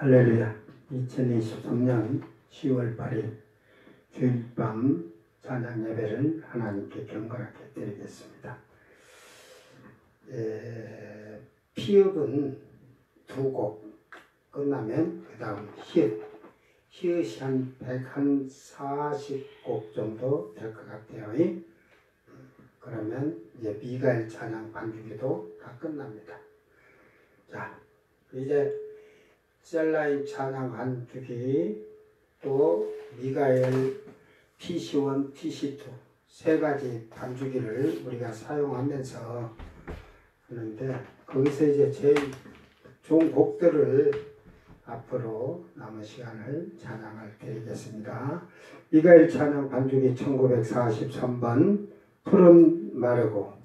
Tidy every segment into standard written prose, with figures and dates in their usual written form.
할렐루야. 2023년 10월 8일 주일밤 찬양 예배를 하나님께 경건하게 드리겠습니다. 피읍은 두 곡 끝나면 그 다음 히읗이 한 140곡 정도 될 것 같아요. 그러면 이제 미가엘 찬양 반주기도 다 끝납니다. 자, 이제 셀라인 찬양 반주기, 또 미가엘 PC1, PC2 세 가지 반주기를 우리가 사용하면서 하는데, 거기서 이제 제일 좋은 곡들을 앞으로 남은 시간을 찬양을 드리겠습니다. 미가엘 찬양 반주기 1943번 푸른 마르고.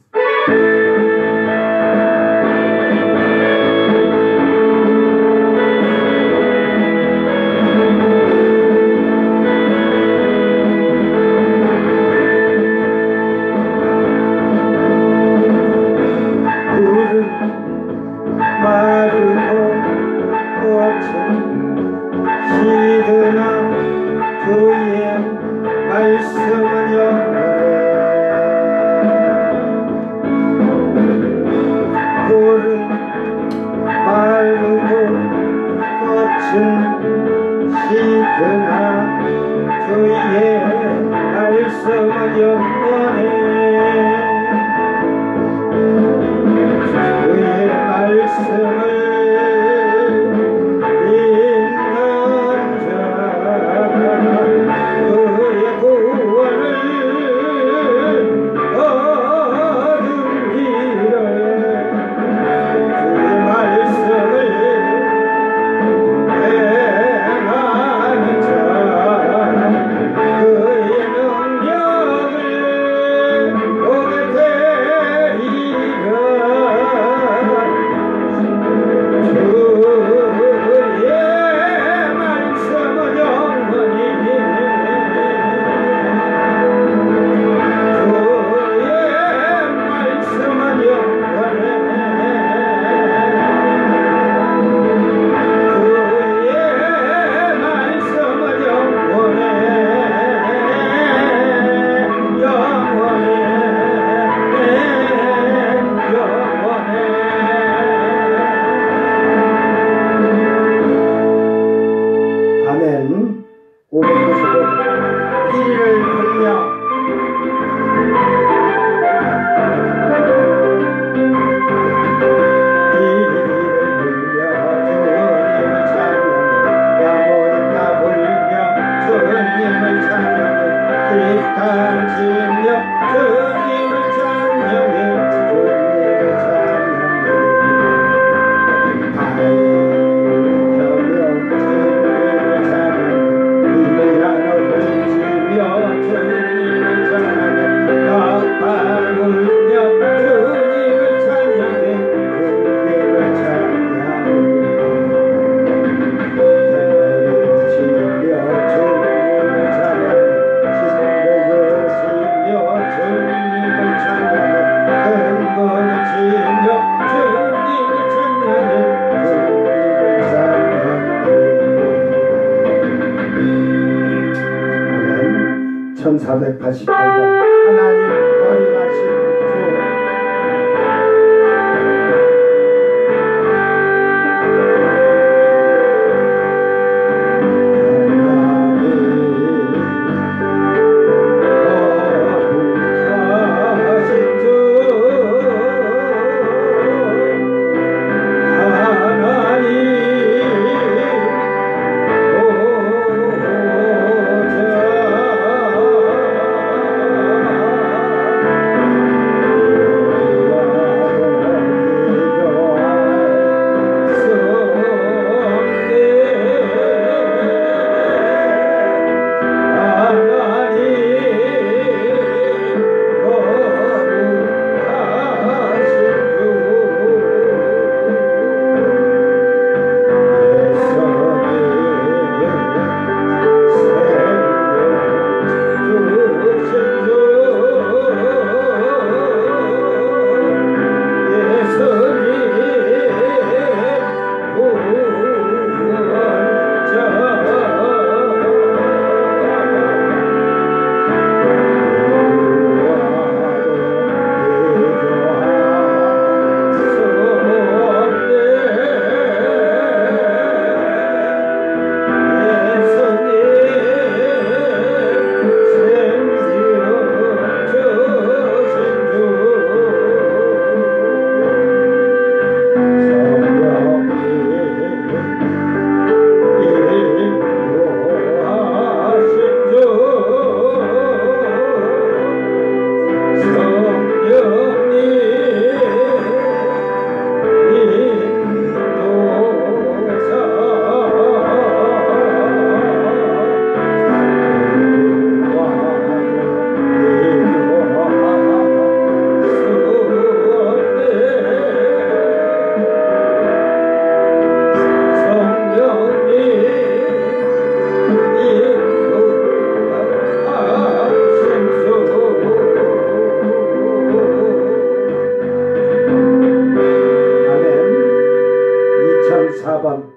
4번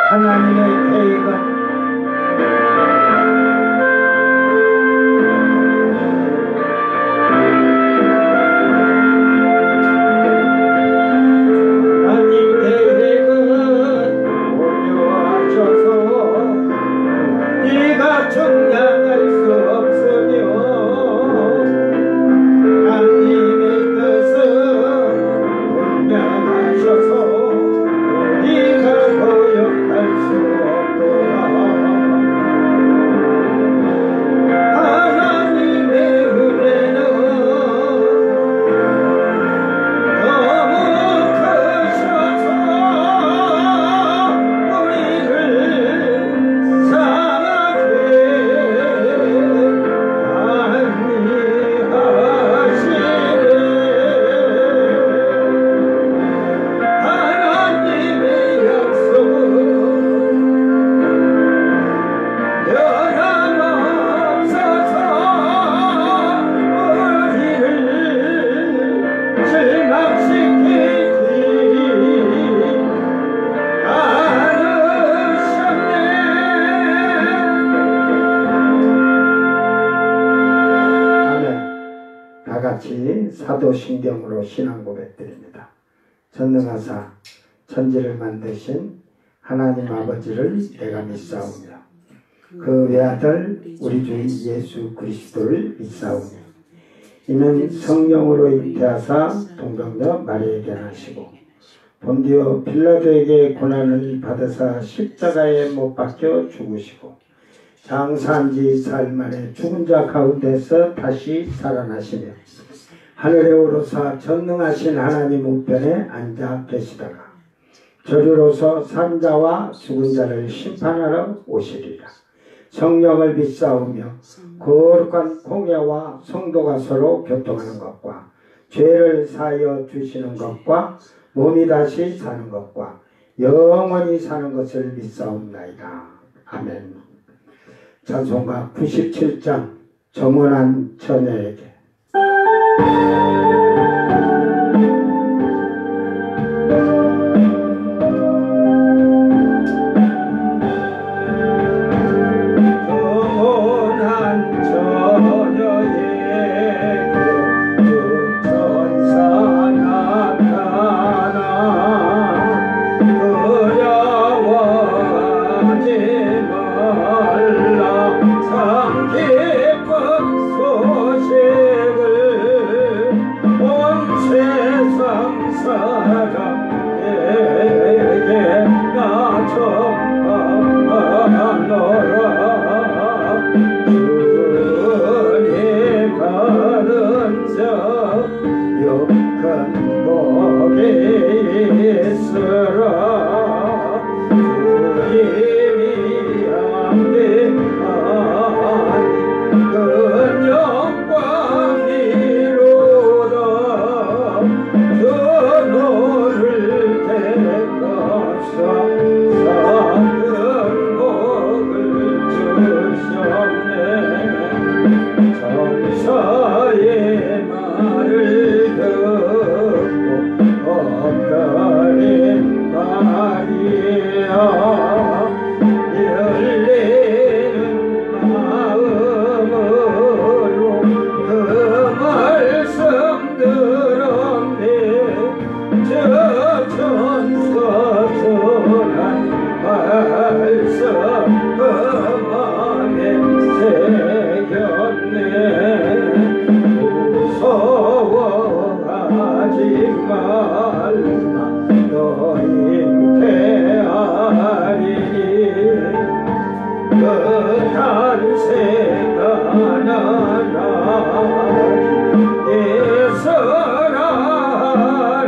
하나님의 계획은 사도신경으로 신앙 고백드립니다. 전능하사 천지를 만드신 하나님 아버지를 내가 믿사오며 그 외아들 우리 주 예수 그리스도를 믿사오며 이는 성령으로 잉태하사 동정녀 마리아에게 나시고 본디오 빌라도에게 고난을 받으사 십자가에 못 박혀 죽으시고 장사한 지 사흘 만에 죽은 자 가운데서 다시 살아나시며 하늘에 오르사 전능하신 하나님 우편에 앉아 계시다가 저리로서 산자와 죽은 자를 심판하러 오시리라. 성령을 믿사오며 거룩한 공예와 성도가 서로 교통하는 것과 죄를 사하여 주시는 것과 몸이 다시 사는 것과 영원히 사는 것을 믿사옵나이다. 아멘. 찬송가 97장 정원한 처녀에게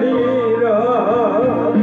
예설하리라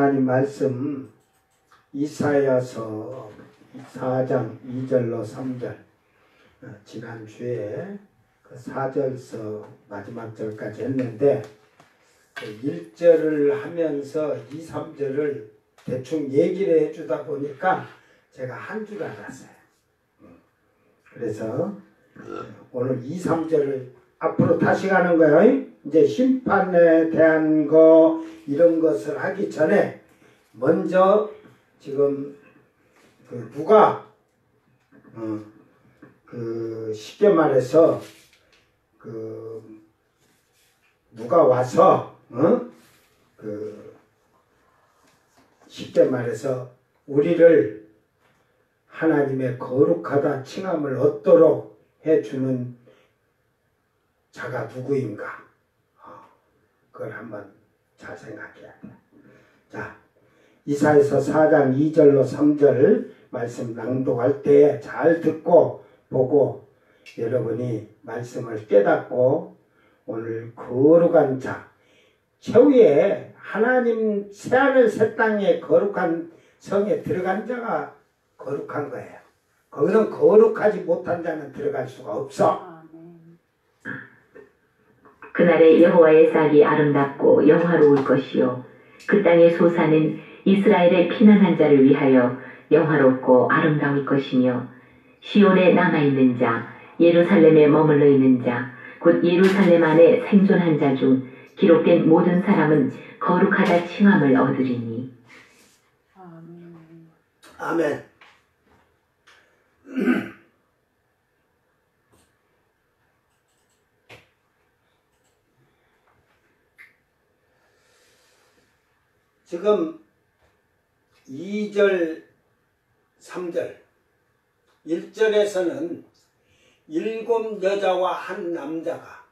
하나님 말씀 이사야서 4장 2절로 3절 지난주에 그 4절서 마지막 절까지 했는데 1절을 하면서 2, 3절을 대충 얘기를 해주다 보니까 제가 한 줄 알았어요. 그래서 오늘 2, 3절을 앞으로 다시 가는 거예요. 이제 심판에 대한 거 이런 것을 하기 전에 먼저 지금 누가 쉽게 말해서 누가 와서 쉽게 말해서 우리를 하나님의 거룩하다 칭함을 얻도록 해주는 자가 누구인가? 그걸 한번 잘 생각해야 돼. 자, 이사야서 4장 2절로 3절 말씀 낭독할 때 잘 듣고 보고 여러분이 말씀을 깨닫고 오늘 거룩한 자, 최후에 하나님 새하늘 새 땅에 거룩한 성에 들어간 자가 거룩한 거예요. 거기는 거룩하지 못한 자는 들어갈 수가 없어. 그날에 여호와의 싹이 아름답고 영화로울 것이요 그 땅의 소사는 이스라엘의 피난한 자를 위하여 영화롭고 아름다울 것이며 시온에 남아있는 자 예루살렘에 머물러 있는 자 곧 예루살렘 안에 생존한 자 중 기록된 모든 사람은 거룩하다 칭함을 얻으리니. 아멘. 지금 2절, 3절, 1절에서는 7 여자와 1 남자가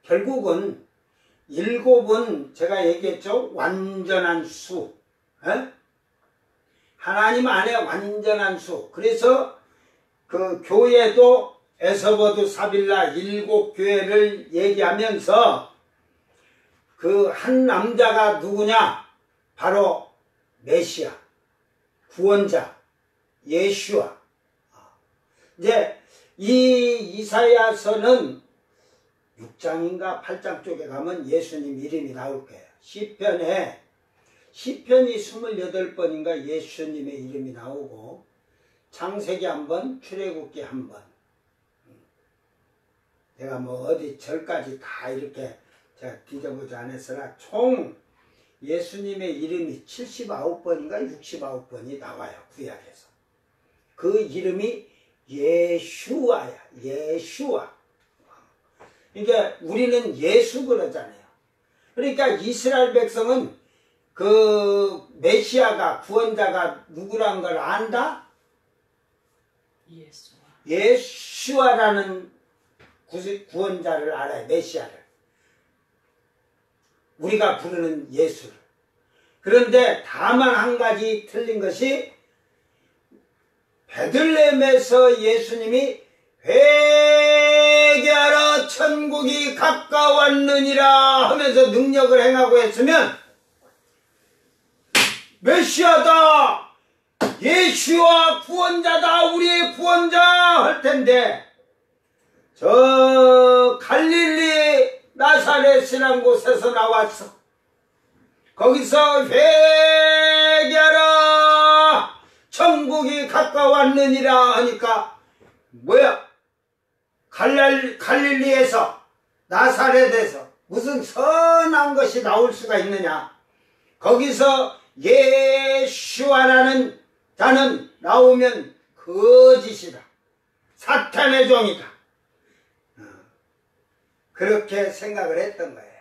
결국은 7은 제가 얘기했죠. 완전한 수. 하나님 안에 완전한 수. 그래서 그 교회도 에서버드 사빌라 7 교회를 얘기하면서 그 한 남자가 누구냐? 바로 메시아, 구원자, 예슈아. 이제 이 이사야서는 6장인가 8장 쪽에 가면 예수님 이름이 나올 거예요. 시편이 28번인가 예수님의 이름이 나오고 창세기 1번, 출애굽기 1번. 내가 뭐 어디 절까지 다 이렇게 제가 뒤져보지 않았으나 총 예수님의 이름이 79번인가 69번이 나와요. 구약에서. 그 이름이 예슈아야. 예슈아. 그러니까 우리는 예수 그러잖아요. 그러니까 이스라엘 백성은 그 메시아가 구원자가 누구란 걸 안다? 예수아라는 구원자를 알아요. 메시아를. 우리가 부르는 예수를. 그런데 다만 한 가지 틀린 것이 베들레헴에서 예수님이 회개하라 천국이 가까웠느니라 하면서 능력을 행하고 했으면 메시아다, 예수와 구원자다, 우리의 구원자 할 텐데 저 갈릴리 나사렛이라는 곳에서 나왔어. 거기서 회개하라 천국이 가까웠느니라 하니까 뭐야? 갈릴리에서 나사렛에서 무슨 선한 것이 나올 수가 있느냐? 거기서 예수아라는 자는 나오면 거짓이다. 사탄의 종이다. 그렇게 생각을 했던 거예요.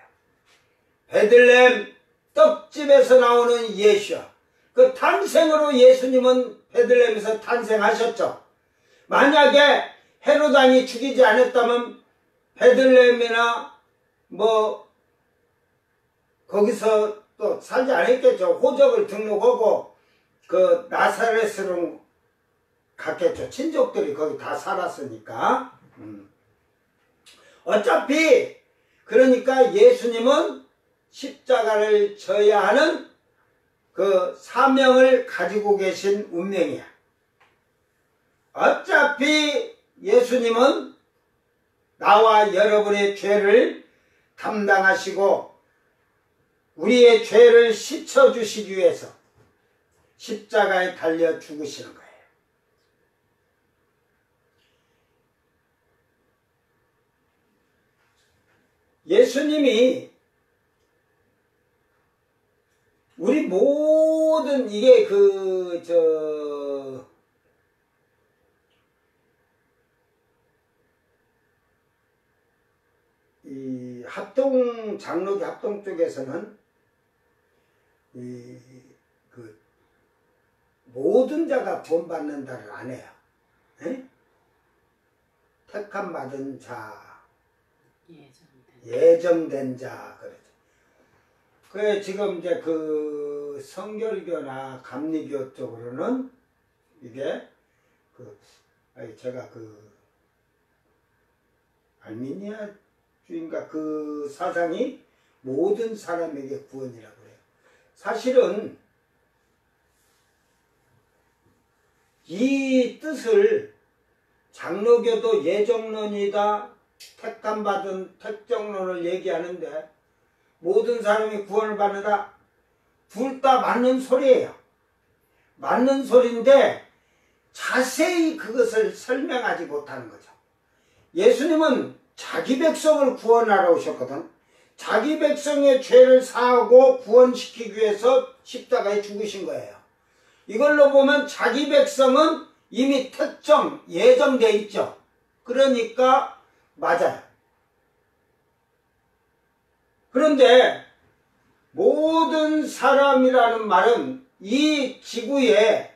베들레헴 떡집에서 나오는 예수아. 그 탄생으로 예수님은 베들레헴에서 탄생하셨죠. 만약에 헤롯 왕이 죽이지 않았다면 베들레헴이나 뭐 거기서 또 살지 않았겠죠. 호적을 등록하고 그 나사렛으로 갔겠죠. 친족들이 거기 다 살았으니까. 어차피 그러니까 예수님은 십자가를 져야 하는 그 사명을 가지고 계신 운명이야. 어차피 예수님은 나와 여러분의 죄를 담당하시고 우리의 죄를 씻어주시기 위해서 십자가에 달려 죽으시는 거예요. 예수님이 우리 모든 이게 이 합동 장로교 합동 쪽에서는 모든 자가 구원받는다를 안 해요. 에? 택함 받은 자, 예정된 자 그러죠. 그래 지금 이제 그 성결교나 감리교 쪽으로는 이게 제가 알미니아주의인가 그 사상이 모든 사람에게 구원이라고 그래요. 사실은 이 뜻을 장로교도 예정론이다 택감받은 택정론을 얘기하는데 모든 사람이 구원을 받는다. 둘 다 맞는 소리예요. 맞는 소리인데 자세히 그것을 설명하지 못하는 거죠. 예수님은 자기 백성을 구원하러 오셨거든. 자기 백성의 죄를 사하고 구원시키기 위해서 십자가에 죽으신 거예요. 이걸로 보면 자기 백성은 이미 특정, 예정돼 있죠. 그러니까 맞아요. 그런데 모든 사람이라는 말은 이 지구에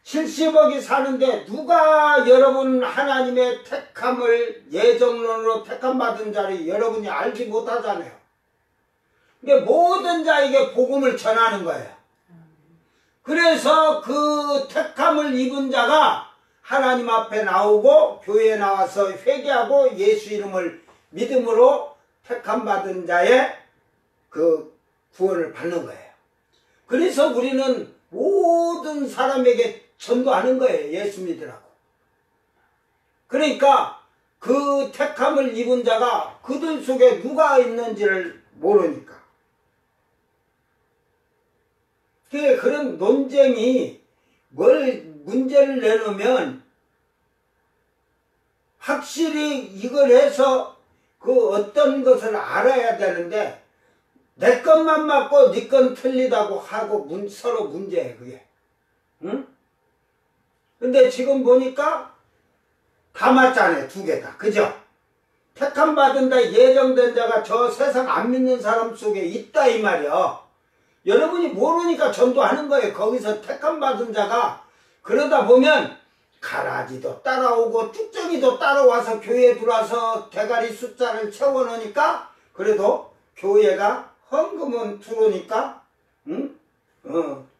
70억이 사는데 누가 여러분 하나님의 택함을 예정론으로 택함받은 자를 여러분이 알지 못하잖아요. 그러니까 모든 자에게 복음을 전하는 거예요. 그래서 그 택함을 입은 자가 하나님 앞에 나오고 교회에 나와서 회개하고 예수 이름을 믿음으로 택함받은 자의 그 구원을 받는 거예요. 그래서 우리는 모든 사람에게 전도하는 거예요. 예수 믿으라고. 그러니까 그 택함을 입은 자가 그들 속에 누가 있는지를 모르니까. 그런 논쟁이 문제를 내놓으면 확실히 이걸 해서 그 어떤 것을 알아야 되는데 내 것만 맞고 네 건 틀리다고 하고 서로 문제예요 그게. 응? 근데 지금 보니까 다 맞잖아요. 두 개 다. 그죠? 택함 받은 자 예정된 자가 저 세상 안 믿는 사람 속에 있다 이 말이야. 여러분이 모르니까 전도하는 거예요. 거기서 택함 받은 자가 그러다 보면 가라지도 따라오고 쭉정이도 따라와서 교회에 들어와서 대가리 숫자를 채워놓으니까 그래도 교회가 헌금은 들어오니까 응?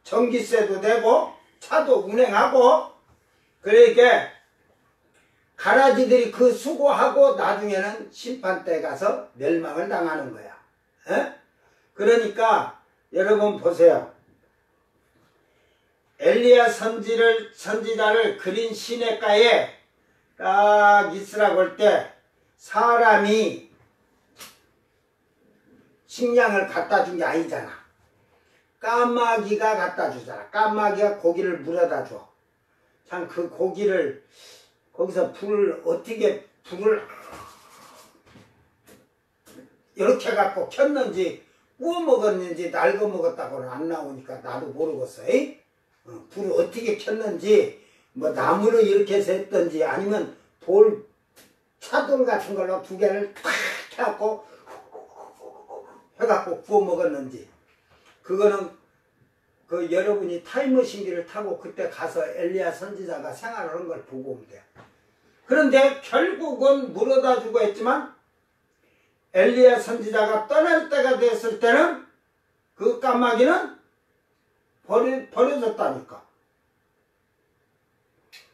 전기세도 내고 차도 운행하고 그러니까 가라지들이 그 수고하고 나중에는 심판대 가서 멸망을 당하는 거야. 에? 그러니까 여러분 보세요. 엘리야 선지자를 그린 시냇가에 딱 있으라고 할 때 사람이 식량을 갖다 준 게 아니잖아. 까마귀가 갖다 주잖아. 까마귀가 고기를 물어다 줘. 참 그 고기를 거기서 불을 이렇게 해갖고 켰는지 구워 먹었는지 날거 먹었다고는 안 나오니까 나도 모르겠어. 불을 어떻게 켰는지 뭐 나무로 이렇게 해서 했던지 아니면 차돌 같은 걸로 두 개를 탁 해갖고 구워 먹었는지 그거는 그 여러분이 타임머신기를 타고 그때 가서 엘리야 선지자가 생활하는 걸 보고 오면 돼요. 그런데 결국은 물어다 주고 했지만 엘리야 선지자가 떠날 때가 됐을 때는 그 까마귀는 버려졌다니까.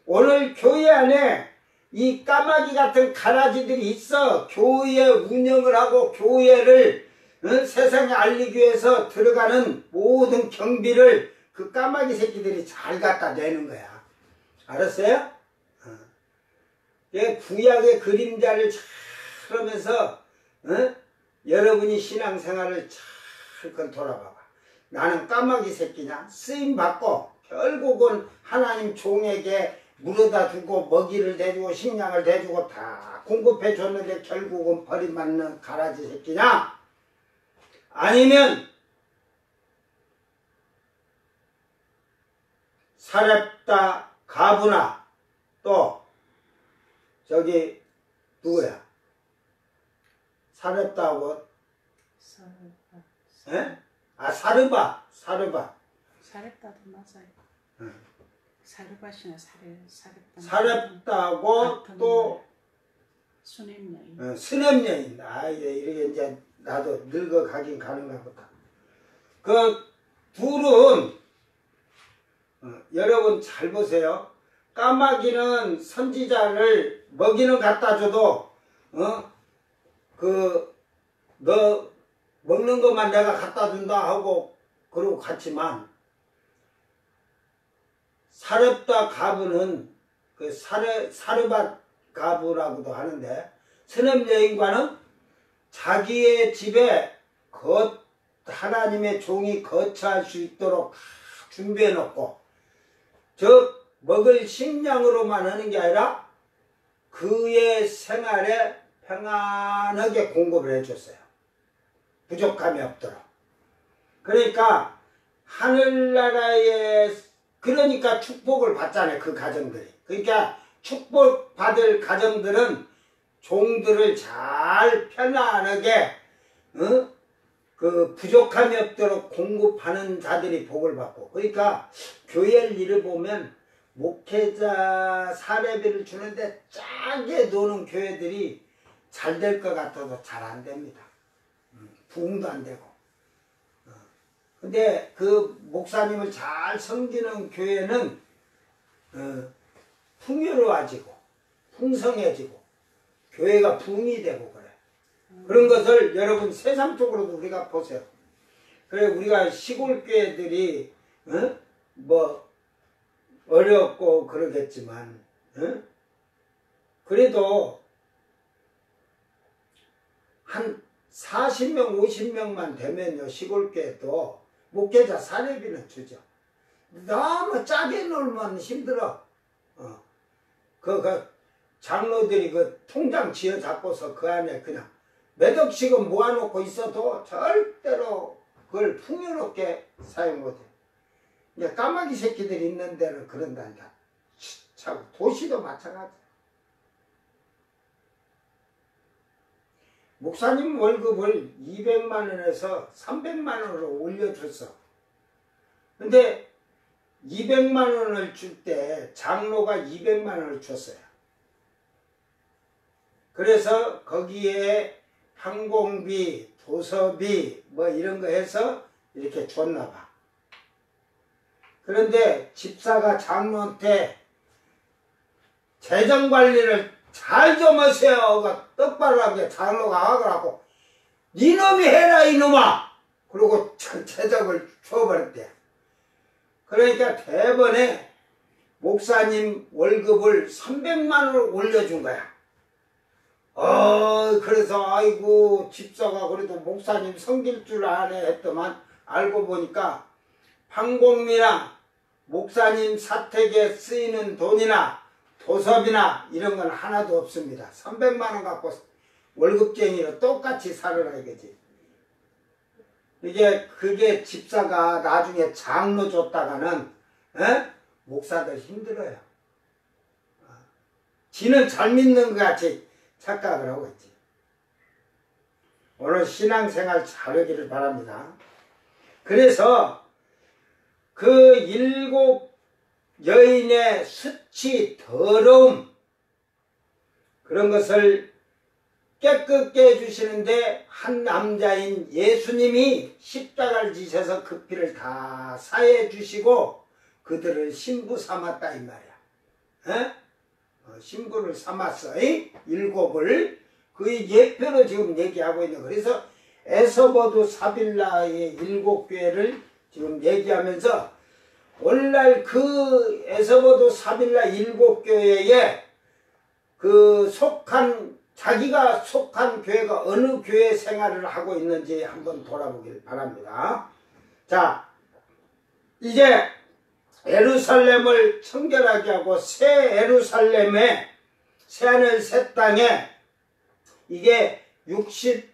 오늘 교회 안에 이 까마귀 같은 가라지들이 있어. 교회 운영을 하고 교회를 세상에 알리기 위해서 들어가는 모든 경비를 그 까마귀 새끼들이 잘 갖다 내는 거야. 알았어요? 구약의 그림자를 잘 하면서 여러분이 신앙생활을 잘 돌아봐봐. 나는 까마귀 새끼냐? 쓰임받고 결국은 하나님 종에게 물어다 주고 먹이를 대주고 식량을 대주고 다 공급해 줬는데 결국은 버림받는 가라지 새끼냐? 아니면 사렙다 가브나 또 저기 누구야? 사렙다하고 예? 아 사르바. 사렙다도 맞아요. 사르바시나 사렙다. 사렙다하고 또 수냄 여인. 스냅 여인. 아 이렇게 이제 나도 늙어가긴 가는가 보다. 그 둘은 여러분 잘 보세요. 까마귀는 선지자를 먹이는 갖다 줘도 너 먹는 것만 내가 갖다 준다 하고 그러고 갔지만 사렙다 가부는 그 사르밧 가부라고도 하는데 스냅 여인과는 자기의 집에 하나님의 종이 거처할 수 있도록 준비해 놓고 저 먹을 식량으로만 하는 게 아니라 그의 생활에 평안하게 공급을 해줬어요. 부족함이 없도록. 그러니까 하늘나라에 그러니까 축복을 받잖아요. 그 가정들이. 그러니까 축복받을 가정들은 종들을 잘 편안하게 그 부족함이 없도록 공급하는 자들이 복을 받고. 그러니까 교회를 일을 보면 목회자 사례비를 주는데 짜게 노는 교회들이 잘 될 것 같아도 잘 안 됩니다. 부흥도 안 되고. 근데 그 목사님을 잘 섬기는 교회는 풍요로워지고 풍성해지고 교회가 붐이 되고 그래. 그런 것을 여러분 세상적으로도 우리가 보세요. 그래 우리가 시골 교회들이 뭐 어렵고 그러겠지만 그래도 한 40명 50명만 되면요 시골교회도 목회자 사례비는 주죠. 너무 짜게 놀면 힘들어. 그 장로들이 그 통장 지어 잡고서 그 안에 그냥 몇 억씩은 모아놓고 있어도 절대로 그걸 풍요롭게 사용 못해. 이제 까마귀 새끼들이 있는 데는 그런다니까. 참 도시도 마찬가지. 목사님 월급을 200만 원에서 300만 원으로 올려줬어. 근데 200만 원을 줄 때 장로가 200만 원을 줬어요. 그래서 거기에 항공비, 도서비 뭐 이런 거 해서 이렇게 줬나 봐. 그런데 집사가 장로한테 재정관리를 잘 좀 하세요. 똑바로 하게 장로가 하더라고. 니놈이 해라 이놈아. 그리고 재정을 줘버렸대. 그러니까 대번에 목사님 월급을 300만 원을 올려준 거야. 그래서 아이고 집사가 그래도 목사님 섬길 줄 아네 했더만 알고 보니까 판공미나 목사님 사택에 쓰이는 돈이나 도섭이나 이런 건 하나도 없습니다. 300만 원 갖고 월급쟁이로 똑같이 살아라 이거지. 이게 그게 집사가 나중에 장로 줬다가는 목사들 힘들어요. 지는 잘 믿는 것 같이 착각을 하고 있지. 오늘 신앙생활 잘하기를 바랍니다. 그래서 그 7 여인의 수치, 더러움 그런 것을 깨끗게 해주시는데 한 남자인 예수님이 십자가를 지셔서 그 피를 다 사해 주시고 그들을 신부 삼았다 이 말이야. 신부를 삼았어. 7을 그 예표로 지금 얘기하고 있는. 그래서 에서버두 사빌라의 7교회를 지금 얘기하면서 오늘날 그 에서버두 사빌라 7교회에 그 자기가 속한 교회가 어느 교회 생활을 하고 있는지 한번 돌아보길 바랍니다. 자, 이제 예루살렘을 청결하게 하고 새 예루살렘에 새하늘 새 땅에 이게 65장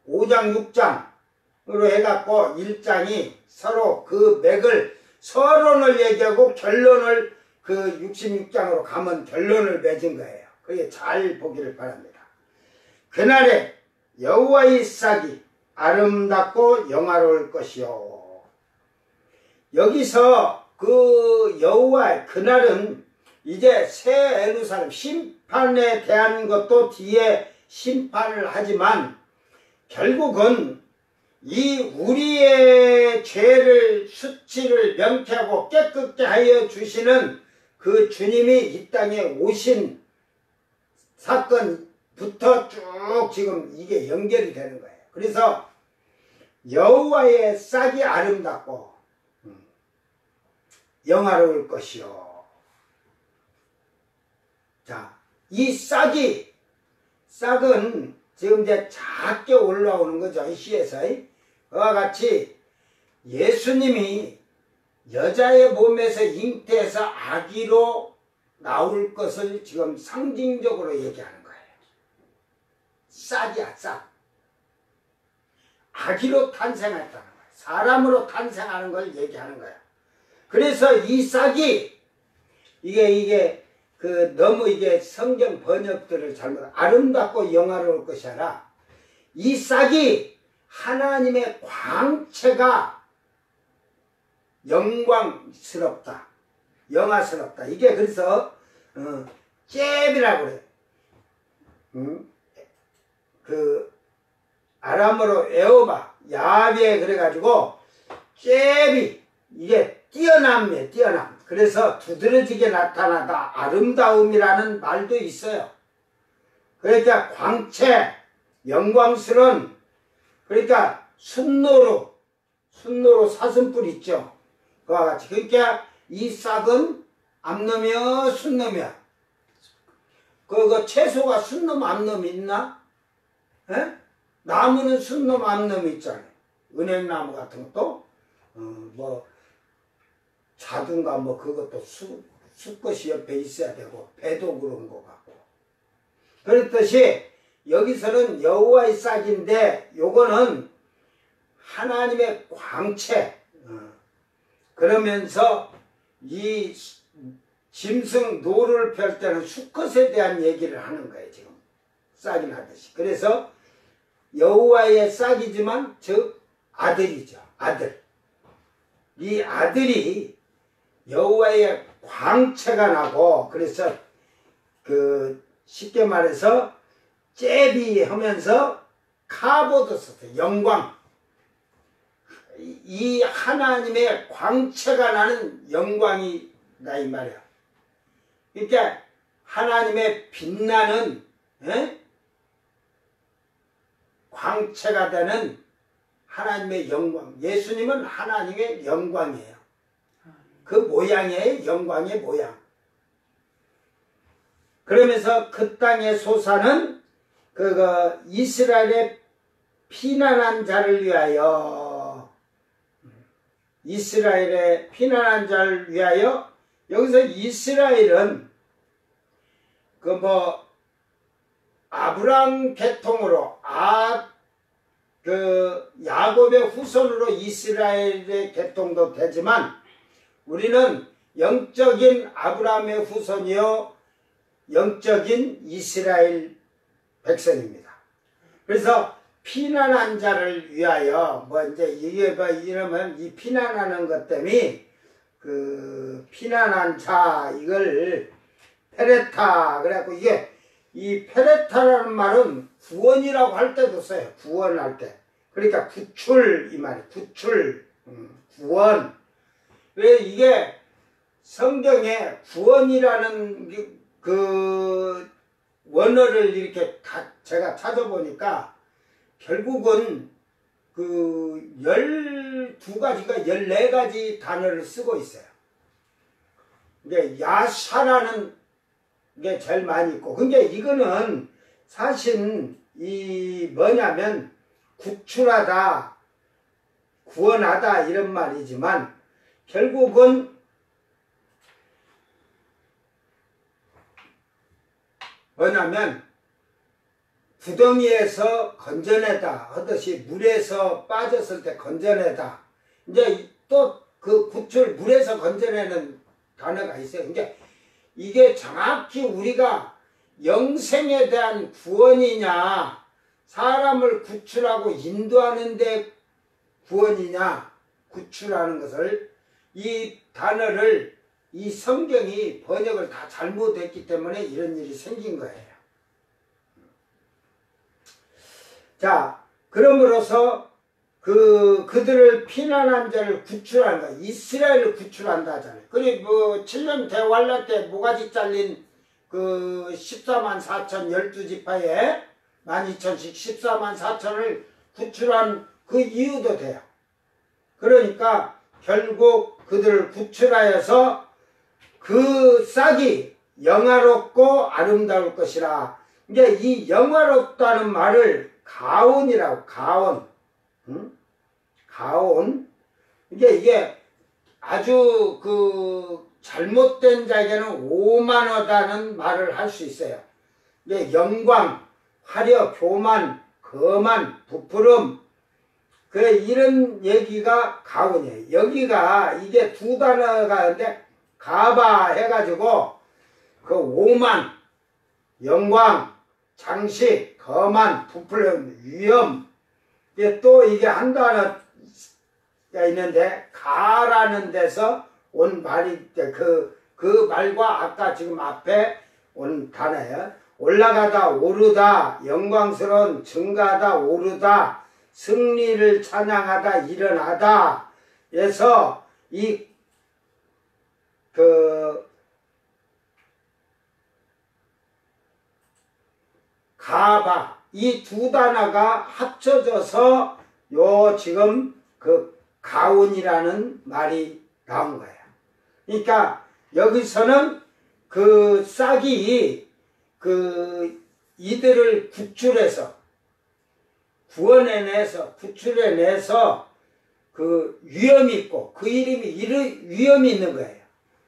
6장으로 해갖고 1장이 서로 그 맥을 서론을 얘기하고 결론을 그 66장으로 가면 결론을 맺은 거예요. 그게 잘 보기를 바랍니다. 그날에 여호와의 싹이 아름답고 영화로울 것이요. 여기서 그 여호와의 그날은 이제 새 예루살렘 심판에 대한 것도 뒤에 심판을 하지만 결국은 이 우리의 죄를 수치를 명쾌하고 깨끗게 하여 주시는 그 주님이 이 땅에 오신 사건부터 쭉 지금 이게 연결이 되는 거예요. 그래서 여호와의 싹이 아름답고 영화로울 것이요. 자, 이 싹은 지금 이제 작게 올라오는 거죠. 이 시에서. 그와 같이 예수님이 여자의 몸에서 잉태해서 아기로 나올 것을 지금 상징적으로 얘기하는 거예요. 싹이야, 싹. 아기로 탄생했다는 거예요. 사람으로 탄생하는 걸 얘기하는 거예요. 그래서 이 싹이 이게 너무 이게 성경 번역들을 잘못 아름답고 영화로울 것이 아니라 이 싹이 하나님의 광채가 영광스럽다, 영화스럽다. 이게 그래서 잽이라고 그래. 그 아람어로 에오바 야베 그래가지고 잽이 이게 뛰어남이에요. 뛰어남. 그래서 두드러지게 나타나다 아름다움이라는 말도 있어요. 그러니까 광채, 영광스러운, 그러니까 순노루 사슴뿔 있죠. 그와 같이. 그러니까 이 싹은 암놈이요 순놈이야. 그 채소가 순놈 암놈 있나? 에? 나무는 순놈 암놈 있잖아요. 은행나무 같은 것도 뭐 자두인가 뭐 그것도 수컷이 옆에 있어야 되고 배도 그런 것 같고. 그렇듯이 여기서는 여호와의 싹인데 요거는 하나님의 광채. 그러면서 이 짐승 노를 펼 때는 수컷에 대한 얘기를 하는 거예요. 지금 싹이 나듯이. 그래서 여호와의 싹이지만 즉 아들이죠. 아들. 이 아들이 여호와의 광채가 나고, 그래서 그 쉽게 말해서 잽이 하면서 카보드 썼어요. 영광. 이 하나님의 광채가 나는 영광이다 이 말이야. 그러니까 하나님의 빛나는 광채가 되는 하나님의 영광. 예수님은 하나님의 영광이에요. 그 모양이에요. 영광의 모양. 그러면서 그 땅의 소사는 이스라엘의 피난한 자를 위하여, 이스라엘의 피난한 자를 위하여. 여기서 이스라엘은 아브람 계통으로 야곱의 후손으로 이스라엘의 계통도 되지만 우리는 영적인 아브라함의 후손이요 영적인 이스라엘 백성입니다. 그래서 피난한 자를 위하여 이제 이게 이러면 이 피난하는 것 때문에 그 피난한 자 이걸 페레타 그래갖고 이게 이 페레타라는 말은 구원이라고 할 때도 써요. 구원할 때. 그러니까 구출 이 말이에요. 구출 구원. 왜 이게 성경에 구원이라는 원어를 이렇게 제가 찾아보니까 결국은 그 12가지가 14가지 단어를 쓰고 있어요. 근데 야샤라는 게 제일 많이 있고, 근데 이거는 사실 이 뭐냐면 구출하다, 구원하다 이런 말이지만 결국은 뭐냐면 구덩이에서 건져내다 하듯이 물에서 빠졌을 때 건져내다. 이제 또 그 구출 물에서 건져내는 단어가 있어요. 그러니까 이게 정확히 우리가 영생에 대한 구원이냐, 사람을 구출하고 인도하는데 구원이냐, 구출하는 것을, 이 단어를 이 성경이 번역을 다 잘못했기 때문에 이런 일이 생긴 거예요. 자, 그러므로서 그들을 피난한 자를 구출한다. 이스라엘을 구출한다 하잖아요. 그리고 7년 대환란 때 모가지 잘린 그 14만 4천 12지파에 12,000씩 14만 4천을 구출한 그 이유도 돼요. 그러니까 결국 그들을 구출하여서 그 싹이 영화롭고 아름다울 것이라. 이제 이 영화롭다는 말을 가온이라고, 가온. 가온. 이게 아주 그 잘못된 자에게는 오만하다는 말을 할 수 있어요. 이게 영광, 화려, 교만, 거만, 부풀음, 그래 이런 얘기가 가온이에요. 여기가 이게 두 단어가 있는데 가바 해가지고 그 오만, 영광, 장식, 거만, 부풀음, 위험, 또 이게 한 단어가 있는데 가라는 데서 온 말이 그 말과 아까 지금 앞에 온 단어예요. 올라가다, 오르다, 영광스러운, 증가하다, 오르다, 승리를 찬양하다, 일어나다. 에서 가바, 이 두 단어가 합쳐져서 요 지금 그 가온이라는 말이 나온 거예요. 그러니까 여기서는 그 싹이 이들을 구출해서 구원해내서 구출해내서 그 위험이 있고 그 이름이 위험이 있는 거예요.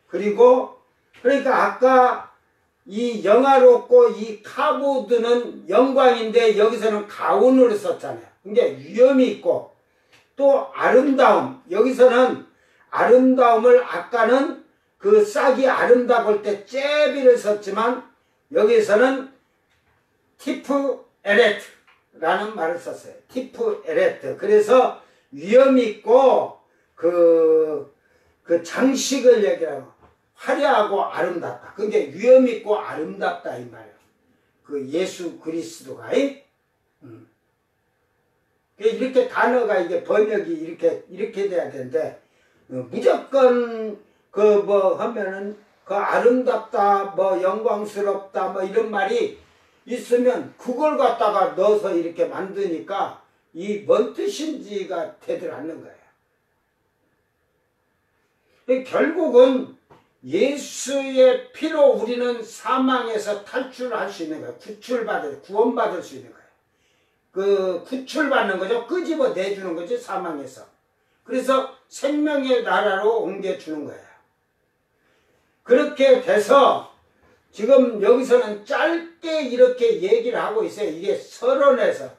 그리고 그러니까 아까 이 영화롭고 이 카보드는 영광인데 여기서는 가온으로 썼잖아요. 그러니까 위험이 있고 또 아름다움, 여기서는 아름다움을 아까는 그 싹이 아름다울 때 째비를 썼지만 여기서는 티프 에레트라는 말을 썼어요. 티프 에레트. 그래서 위험이 있고 그 장식을 얘기하고 화려하고 아름답다. 그게 위험 있고 아름답다 이 말이에요. 그 예수 그리스도가 이렇게 단어가 이게 번역이 이렇게 돼야 되는데 무조건 그 뭐 하면은 그 아름답다 뭐 영광스럽다 뭐 이런 말이 있으면 그걸 갖다가 넣어서 이렇게 만드니까 이 뭔 뜻인지가 되들 않는 거예요. 결국은 예수의 피로 우리는 사망에서 탈출할 수 있는 거예요. 구원받을 수 있는 거예요. 그 구출받는 거죠. 끄집어 내주는 거죠. 사망에서. 그래서 생명의 나라로 옮겨주는 거예요. 그렇게 돼서 지금 여기서는 짧게 이렇게 얘기를 하고 있어요. 이게 서론에서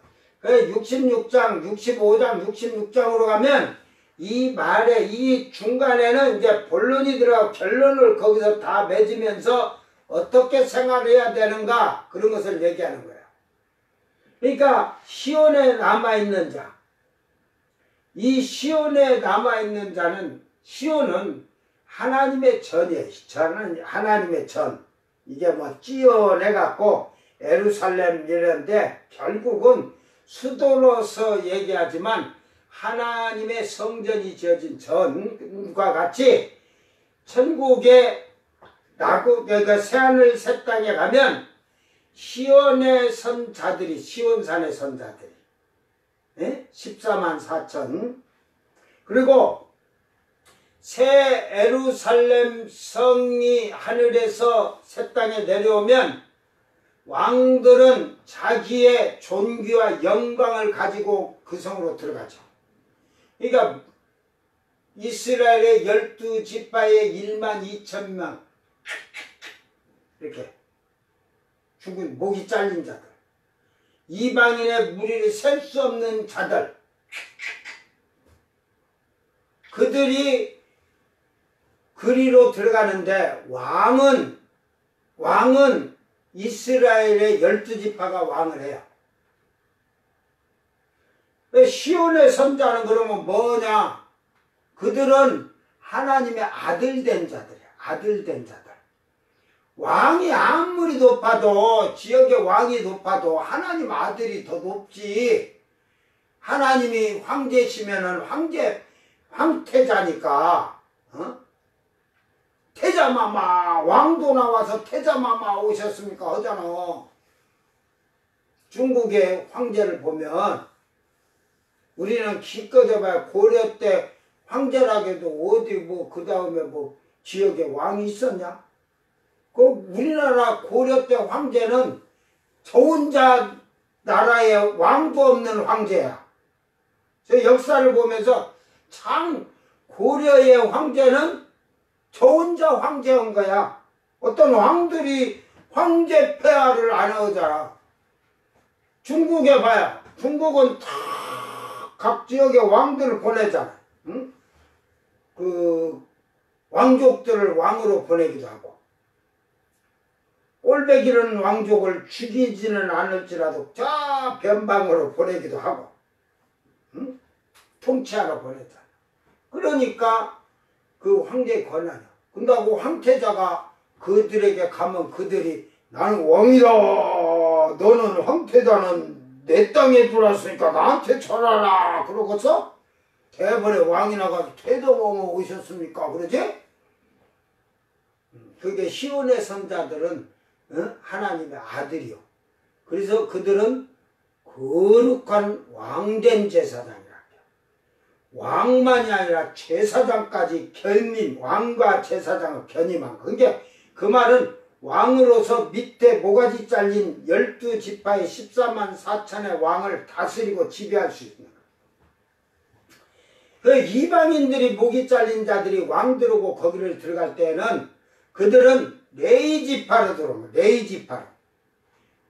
66장, 65장, 66장으로 가면 이 말에 이 중간에는 이제 본론이 들어가고 결론을 거기서 다 맺으면서 어떻게 생활해야 되는가 그런 것을 얘기하는 거예요. 그러니까 시온에 남아있는 자, 이 시온에 남아있는 자는 시온은 하나님의 전이에요. 저는 하나님의 전. 이게 뭐 찌어내갖고 예루살렘 이런데 결국은 수도로서 얘기하지만 하나님의 성전이 지어진 전과 같이 천국의 새하늘 새 땅에 가면 시온의 선자들이 시온산의 선자들이 예? 14만 4천. 그리고 새 예루살렘 성이 하늘에서 새 땅에 내려오면 왕들은 자기의 존귀와 영광을 가지고 그 성으로 들어가죠. 그러니까 이스라엘의 12지파의 1만 2천 명 이렇게 죽은 목이 잘린 자들, 이방인의 무리를 셀 수 없는 자들, 그들이 그리로 들어가는데 왕은 이스라엘의 12지파가 왕을 해요. 시온의 선자는 그러면 뭐냐? 그들은 하나님의 아들된 자들이야. 아들된 자들. 왕이 아무리 높아도, 지역의 왕이 높아도 하나님 아들이 더 높지. 하나님이 황제시면은 황태자니까, 태자마마, 왕도 나와서 태자마마 오셨습니까? 하잖아. 중국의 황제를 보면, 우리는 기껏 해봐야 고려 때 황제라게도 어디 그 다음에 지역에 왕이 있었냐? 우리나라 고려 때 황제는 저 혼자 나라에 왕도 없는 황제야. 저 역사를 보면서 참 고려의 황제는 저 혼자 황제인 거야. 어떤 왕들이 황제 폐하를 안 하잖아. 중국에 봐야 중국은 다 각 지역의 왕들을 보내잖아. 응? 그 왕족들을 왕으로 보내기도 하고, 꼴배기는 왕족을 죽이지는 않을지라도 저 변방으로 보내기도 하고, 응? 통치하러 보냈잖아. 그러니까 그 황제의 권한이야. 근다고 황태자가 그들에게 가면 그들이 나는 왕이다, 너는 황태자는 내 땅에 들어왔으니까 나한테 절하라 그러고서 대번에 왕이 나가서 태도보면 오셨습니까? 그러지? 그게 시온의 선자들은 하나님의 아들이요. 그래서 그들은 거룩한 왕된 제사장이라. 왕만이 아니라 제사장까지 견민, 왕과 제사장을 견임한 거. 그러니까 그 말은 왕으로서 밑에 모가지 잘린 12지파의 14만 4천의 왕을 다스리고 지배할 수 있는 거예요. 그 이방인들이 목이 잘린 자들이 왕들오고 거기를 들어갈 때는 그들은 레위지파로 들어오는 거예요. 레위지파로.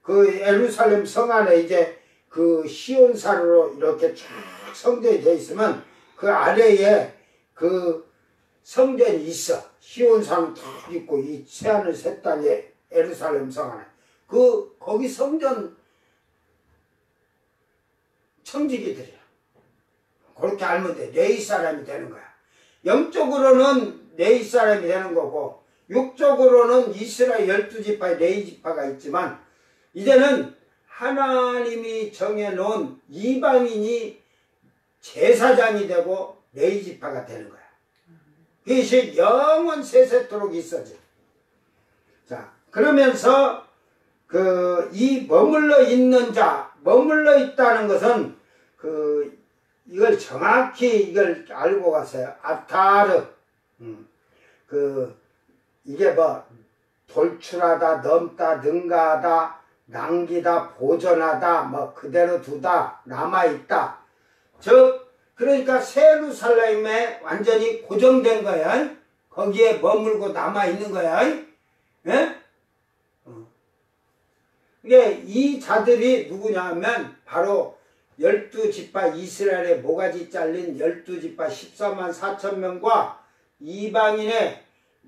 그 예루살렘 성 안에 이제 그 시온산으로 이렇게 쫙 성전이 되어 있으면 그 아래에 그 성전이 있어. 시온산 탁 있고 이 새하늘 새 땅에 예루살렘 성 안에 거기 성전 청지기들이야. 그렇게 알면 돼. 레위 사람이 되는 거야. 영적으로는 레위 사람이 되는 거고 육적으로는 이스라엘 12지파의 레위지파가 있지만 이제는 하나님이 정해놓은 이방인이 제사장이 되고 레위지파가 되는 거야. 그것이 영원 세세토록 있어지. 자, 그러면서 이 머물러 있는 자, 머물러 있다는 것은 이걸 정확히 이걸 알고 가세요. 아타르. 이게 돌출하다, 넘다, 능가하다, 남기다, 보존하다, 그대로 두다, 남아있다. 즉, 그러니까 새 예루살렘에 완전히 고정된 거야. 거기에 머물고 남아있는 거야. 예? 이게 이 자들이 누구냐 하면 바로 12지파 이스라엘의 모가지 잘린 12지파 14만 4천 명과 이방인의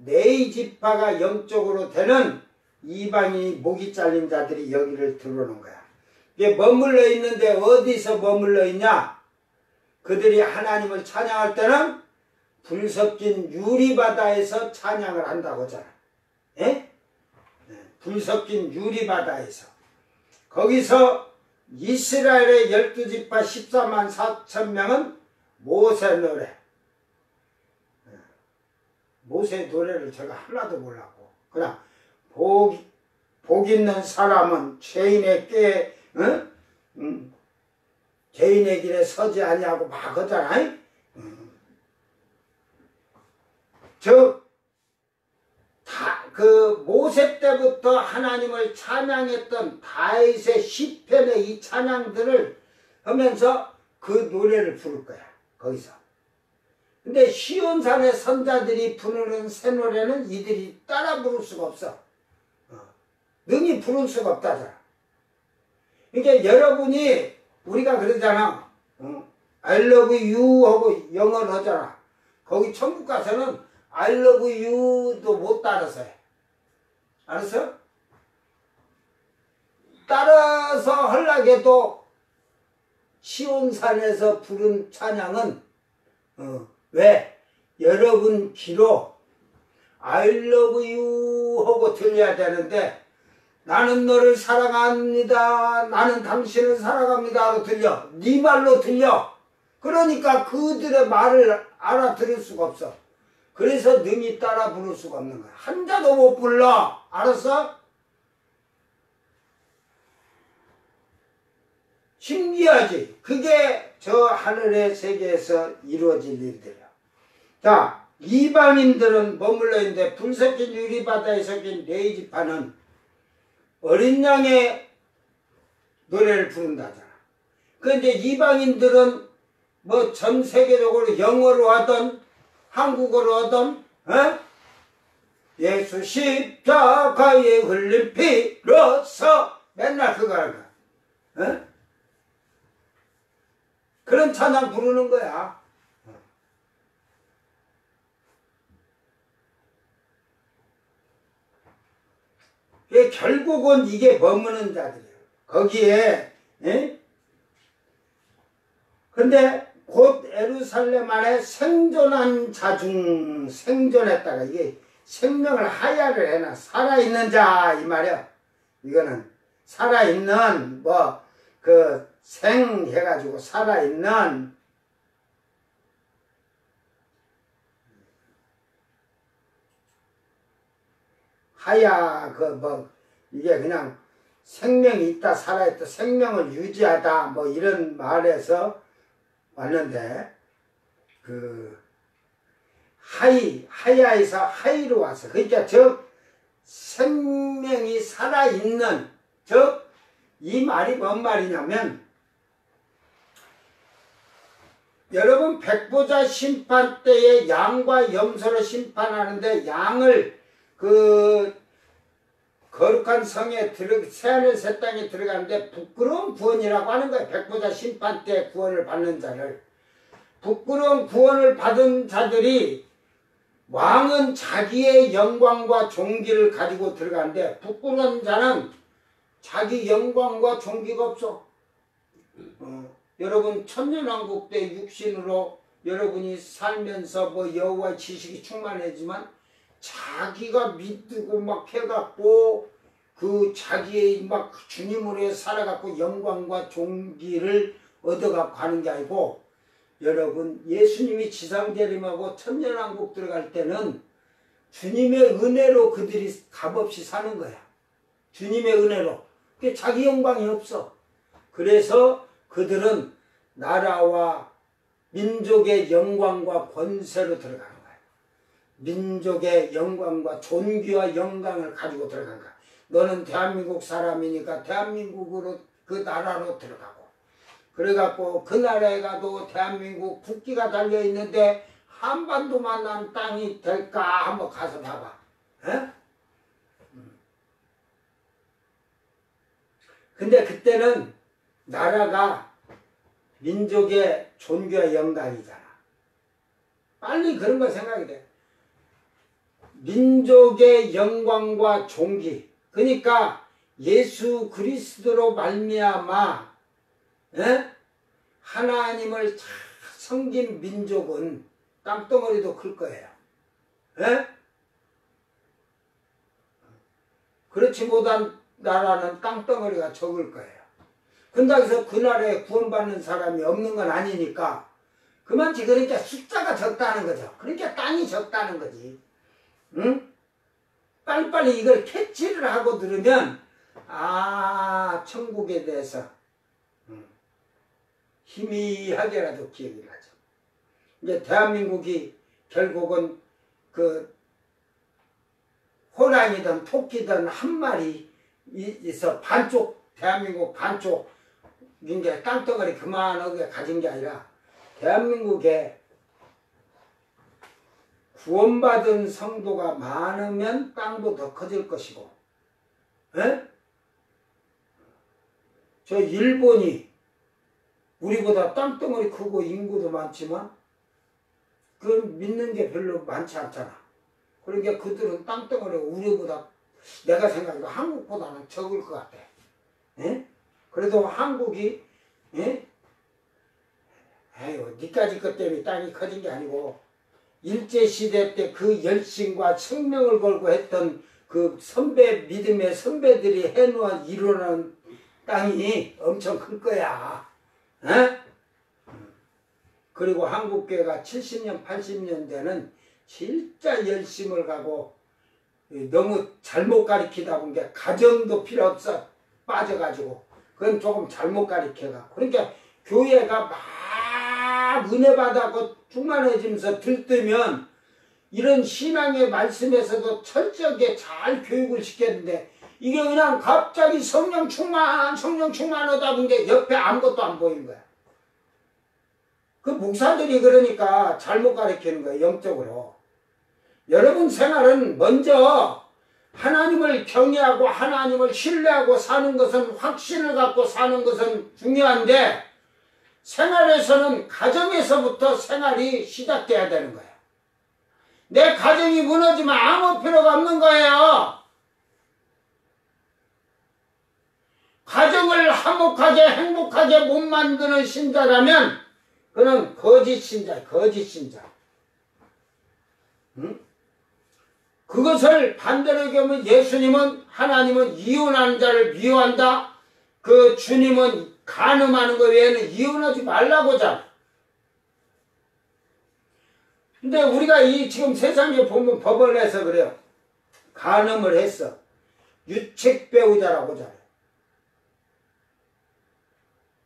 레위지파가 영적으로 되는 이방인이 목이 잘린 자들이 여기를 들어오는 거야. 이게 머물러 있는데 어디서 머물러 있냐? 그들이 하나님을 찬양할 때는 불 섞인 유리바다에서 찬양을 한다고 하잖아. 예? 불 섞인 유리바다에서. 거기서 이스라엘의 12지파 14만 4천 명은 모세 노래. 모세 노래를 제가 하나도 몰랐고 그냥 복 있는 사람은 죄인의 꾀에 죄인의 길에 서지 아니하고 막 하잖아. 그 모세 때부터 하나님을 찬양했던 다윗의 시편의 이 찬양들을 하면서 그 노래를 부를 거야. 거기서. 근데 시온산의 선자들이 부르는 새 노래는 이들이 따라 부를 수가 없어. 능히 부를 수가 없다잖아. 그러니까 여러분이 우리가 그러잖아. I love you 하고 영어를 하잖아. 거기 천국 가서는 I love you도 못 따라서 해. 알았어? 따라서 하려고 해도 시온산에서 부른 찬양은 왜? 여러분 귀로 I love you 하고 들려야 되는데 나는 너를 사랑합니다. 나는 당신을 사랑합니다 하고 들려. 네 말로 들려. 그러니까 그들의 말을 알아들을 수가 없어. 그래서 능히 따라 부를 수가 없는 거야. 한자도 못 불러. 알았어? 신기하지? 그게 저 하늘의 세계에서 이루어질 일들이야. 자, 이방인들은 머물러 있는데 불 섞인 유리바다에 섞인 레이지파는 어린 양의 노래를 부른다잖아. 그런데 이방인들은 뭐 전 세계적으로 영어로 하던 한국어로 하던 예수 십자가에 흘린 피로서 맨날 그거 하는 거야. 그런 찬양 부르는 거야. 결국은 이게 머무는 자들이에요. 거기에 근데 곧 예루살렘 안에 생존한 자 중 생존했다가 이게 생명을 하야를 해놔. 살아있는 자 이 말이야. 이거는 살아있는 뭐 그 생 해가지고 살아있는 하야 그 뭐 이게 그냥 생명이 있다 살아있다 생명을 유지하다 뭐 이런 말에서 왔는데 그 하야에서 하이로 왔어. 그러니까 즉 생명이 살아있는 즉 이 말이 뭔 말이냐면 여러분 백보자 심판 때에 양과 염소를 심판하는데 양을 그 거룩한 성에 새하늘 새 땅에 들어가는데 부끄러운 구원이라고 하는 거예요. 백보자 심판 때 구원을 받는 자를. 부끄러운 구원을 받은 자들이 왕은 자기의 영광과 존귀를 가지고 들어가는데 부끄러운 자는 자기 영광과 존귀가 없어. 여러분 천년왕국 때 육신으로 여러분이 살면서 뭐 여호와의 지식이 충만하지만 자기가 믿고 막 해갖고 그 자기의 막 주님으로 해서 살아갖고 영광과 존귀를 얻어갖고 가는 게 아니고 여러분 예수님이 지상재림하고 천년왕국 들어갈 때는 주님의 은혜로 그들이 값없이 사는 거야. 주님의 은혜로. 그게 자기 영광이 없어. 그래서 그들은 나라와 민족의 영광과 권세로 들어가는 거야. 민족의 영광과 존귀와 영광을 가지고 들어간 거야. 너는 대한민국 사람이니까 대한민국으로 그 나라로 들어가고 그래갖고 그 나라에 가도 대한민국 국기가 달려있는데 한반도만 난 땅이 될까 한번 가서 봐봐. 에? 근데 그때는 나라가 민족의 존귀와 영광이잖아. 빨리 그런 거 생각이 돼. 민족의 영광과 존귀. 그러니까 예수 그리스도로 말미암아 하나님을 섬긴 민족은 땅덩어리도 클 거예요. 그렇지 못한 나라는 땅덩어리가 적을 거예요. 근다해서 그 나라에 구원받는 사람이 없는 건 아니니까 그만치 그러니까 숫자가 적다는 거죠. 그러니까 땅이 적다는 거지. 응? 빨리빨리 이걸 캐치를 하고 들으면 아 천국에 대해서 희미하게라도 기억이 나죠. 이제 대한민국이 결국은 그 호랑이든 토끼든 한 마리 있어 반쪽 대한민국 반쪽 이제 땅덩어리 그만하게 가진 게 아니라 대한민국에 구원받은 성도가 많으면 땅도 더 커질 것이고, 에? 저 일본이 우리보다 땅덩어리 크고 인구도 많지만 그걸 믿는 게 별로 많지 않잖아. 그러니까 그들은 땅덩어리가 우리보다 내가 생각해도 한국보다는 적을 것 같아. 에? 그래도 한국이 에휴 니까지 것 때문에 땅이 커진 게 아니고 일제시대 때 그 열심과 생명을 걸고 했던 그 선배 믿음의 선배들이 해놓은 이루는 땅이 엄청 클 거야. 에? 그리고 한국교회가 70년 80년대는 진짜 열심을 가고 너무 잘못 가리키다 본 게 가정도 필요 없어 빠져가지고 그건 조금 잘못 가리켜가. 그러니까 교회가 막 은혜 받아고 충만해지면서 들뜨면 이런 신앙의 말씀에서도 철저하게 잘 교육을 시켰는데 이게 그냥 갑자기 성령 충만하다 본 게 옆에 아무것도 안 보이는 거야. 그 목사들이 그러니까 잘못 가르치는 거예요. 영적으로. 여러분 생활은 먼저 하나님을 경외하고 하나님을 신뢰하고 사는 것은 확신을 갖고 사는 것은 중요한데 생활에서는 가정에서부터 생활이 시작돼야 되는 거예요. 내 가정이 무너지면 아무 필요가 없는 거예요. 가정을 화목하게 행복하게 못 만드는 신자라면 그는 거짓 신자야. 거짓 신자. 응? 그것을 반대로 얘기하면 예수님은 하나님은 이혼하는 자를 미워한다. 그 주님은 간음하는 것 외에는 이혼하지 말라고자. 근데 우리가 이 지금 세상에 보면 법원에서 그래요. 간음을 했어. 유책 배우자라고 잘해.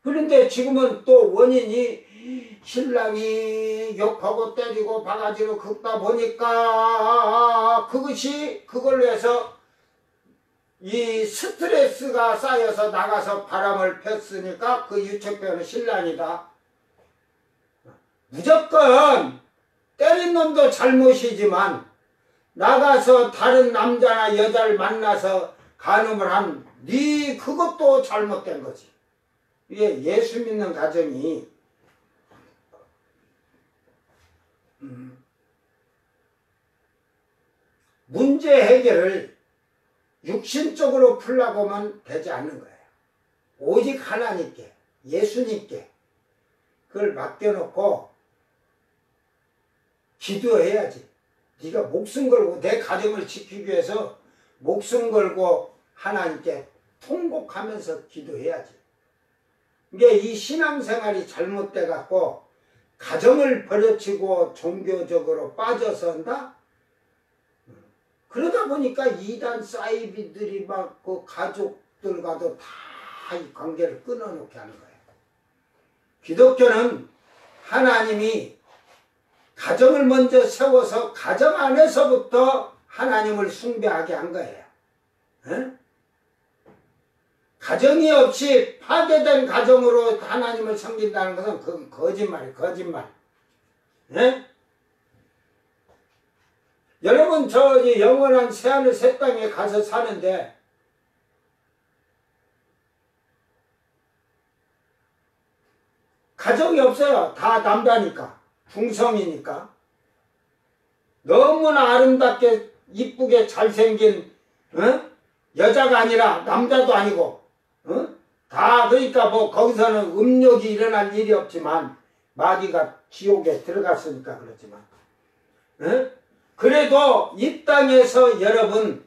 그런데 지금은 또 원인이 신랑이 욕하고 때리고 바가지로 긁다 보니까 그걸로 해서 이 스트레스가 쌓여서 나가서 바람을 폈으니까 그 유책배우는 신랑이다. 무조건 때린 놈도 잘못이지만 나가서 다른 남자나 여자를 만나서 간음을 한 네 그것도 잘못된 거지. 이게 예수 믿는 가정이 문제 해결을 육신적으로 풀려고 하면 되지 않는 거예요. 오직 하나님께 예수님께 그걸 맡겨놓고 기도해야지. 네가 목숨 걸고 내 가정을 지키기 위해서 목숨 걸고 하나님께 통곡하면서 기도해야지. 이게 이 신앙생활이 잘못돼 갖고 가정을 버려치고 종교적으로 빠져서 한다? 그러다 보니까 이단 사이비들이 막 그 가족들과도 다 이 관계를 끊어놓게 하는 거예요. 기독교는 하나님이 가정을 먼저 세워서 가정 안에서부터 하나님을 숭배하게 한 거예요. 에? 가정이 없이 파괴된 가정으로 하나님을 섬긴다는 것은 그건 거짓말이에요. 거짓말. 에? 여러분 저 영원한 새하늘 새 땅에 가서 사는데 가정이 없어요. 다 남자니까. 중성이니까. 너무나 아름답게 이쁘게 잘생긴 여자가 아니라 남자도 아니고 다 그러니까 뭐 거기서는 음욕이 일어날 일이 없지만 마귀가 지옥에 들어갔으니까 그렇지만 그래도 이 땅에서 여러분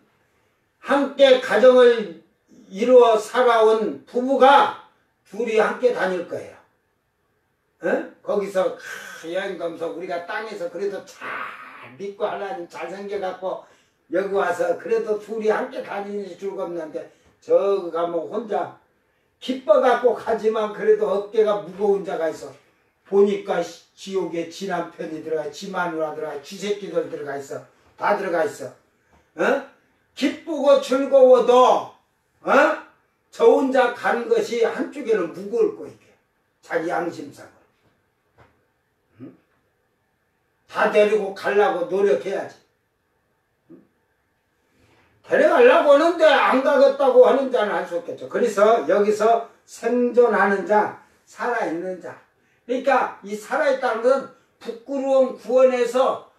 함께 가정을 이루어 살아온 부부가 둘이 함께 다닐 거예요. 거기서 여행 가면서 우리가 땅에서 그래도 잘 믿고 하나님 잘 생겨갖고 여기 와서 그래도 둘이 함께 다니는지 즐겁는데 저기 가면 혼자 기뻐갖고 가지만 그래도 어깨가 무거운 자가 있어. 보니까 지옥에 지 남편이 들어가, 지 마누라 들어가, 지 새끼들 들어가 있어. 다 들어가 있어. 어? 기쁘고 즐거워도 저 혼자 가는 것이 한쪽에는 무거울 거 이게. 자기 양심상으로. 응? 다 데리고 가려고 노력해야지. 응? 데려가려고 하는데 안 가겠다고 하는 자는 할 수 없겠죠. 그래서 여기서 생존하는 자, 살아있는 자. 그러니까 이 살아있다는 것은 부끄러운 구원에서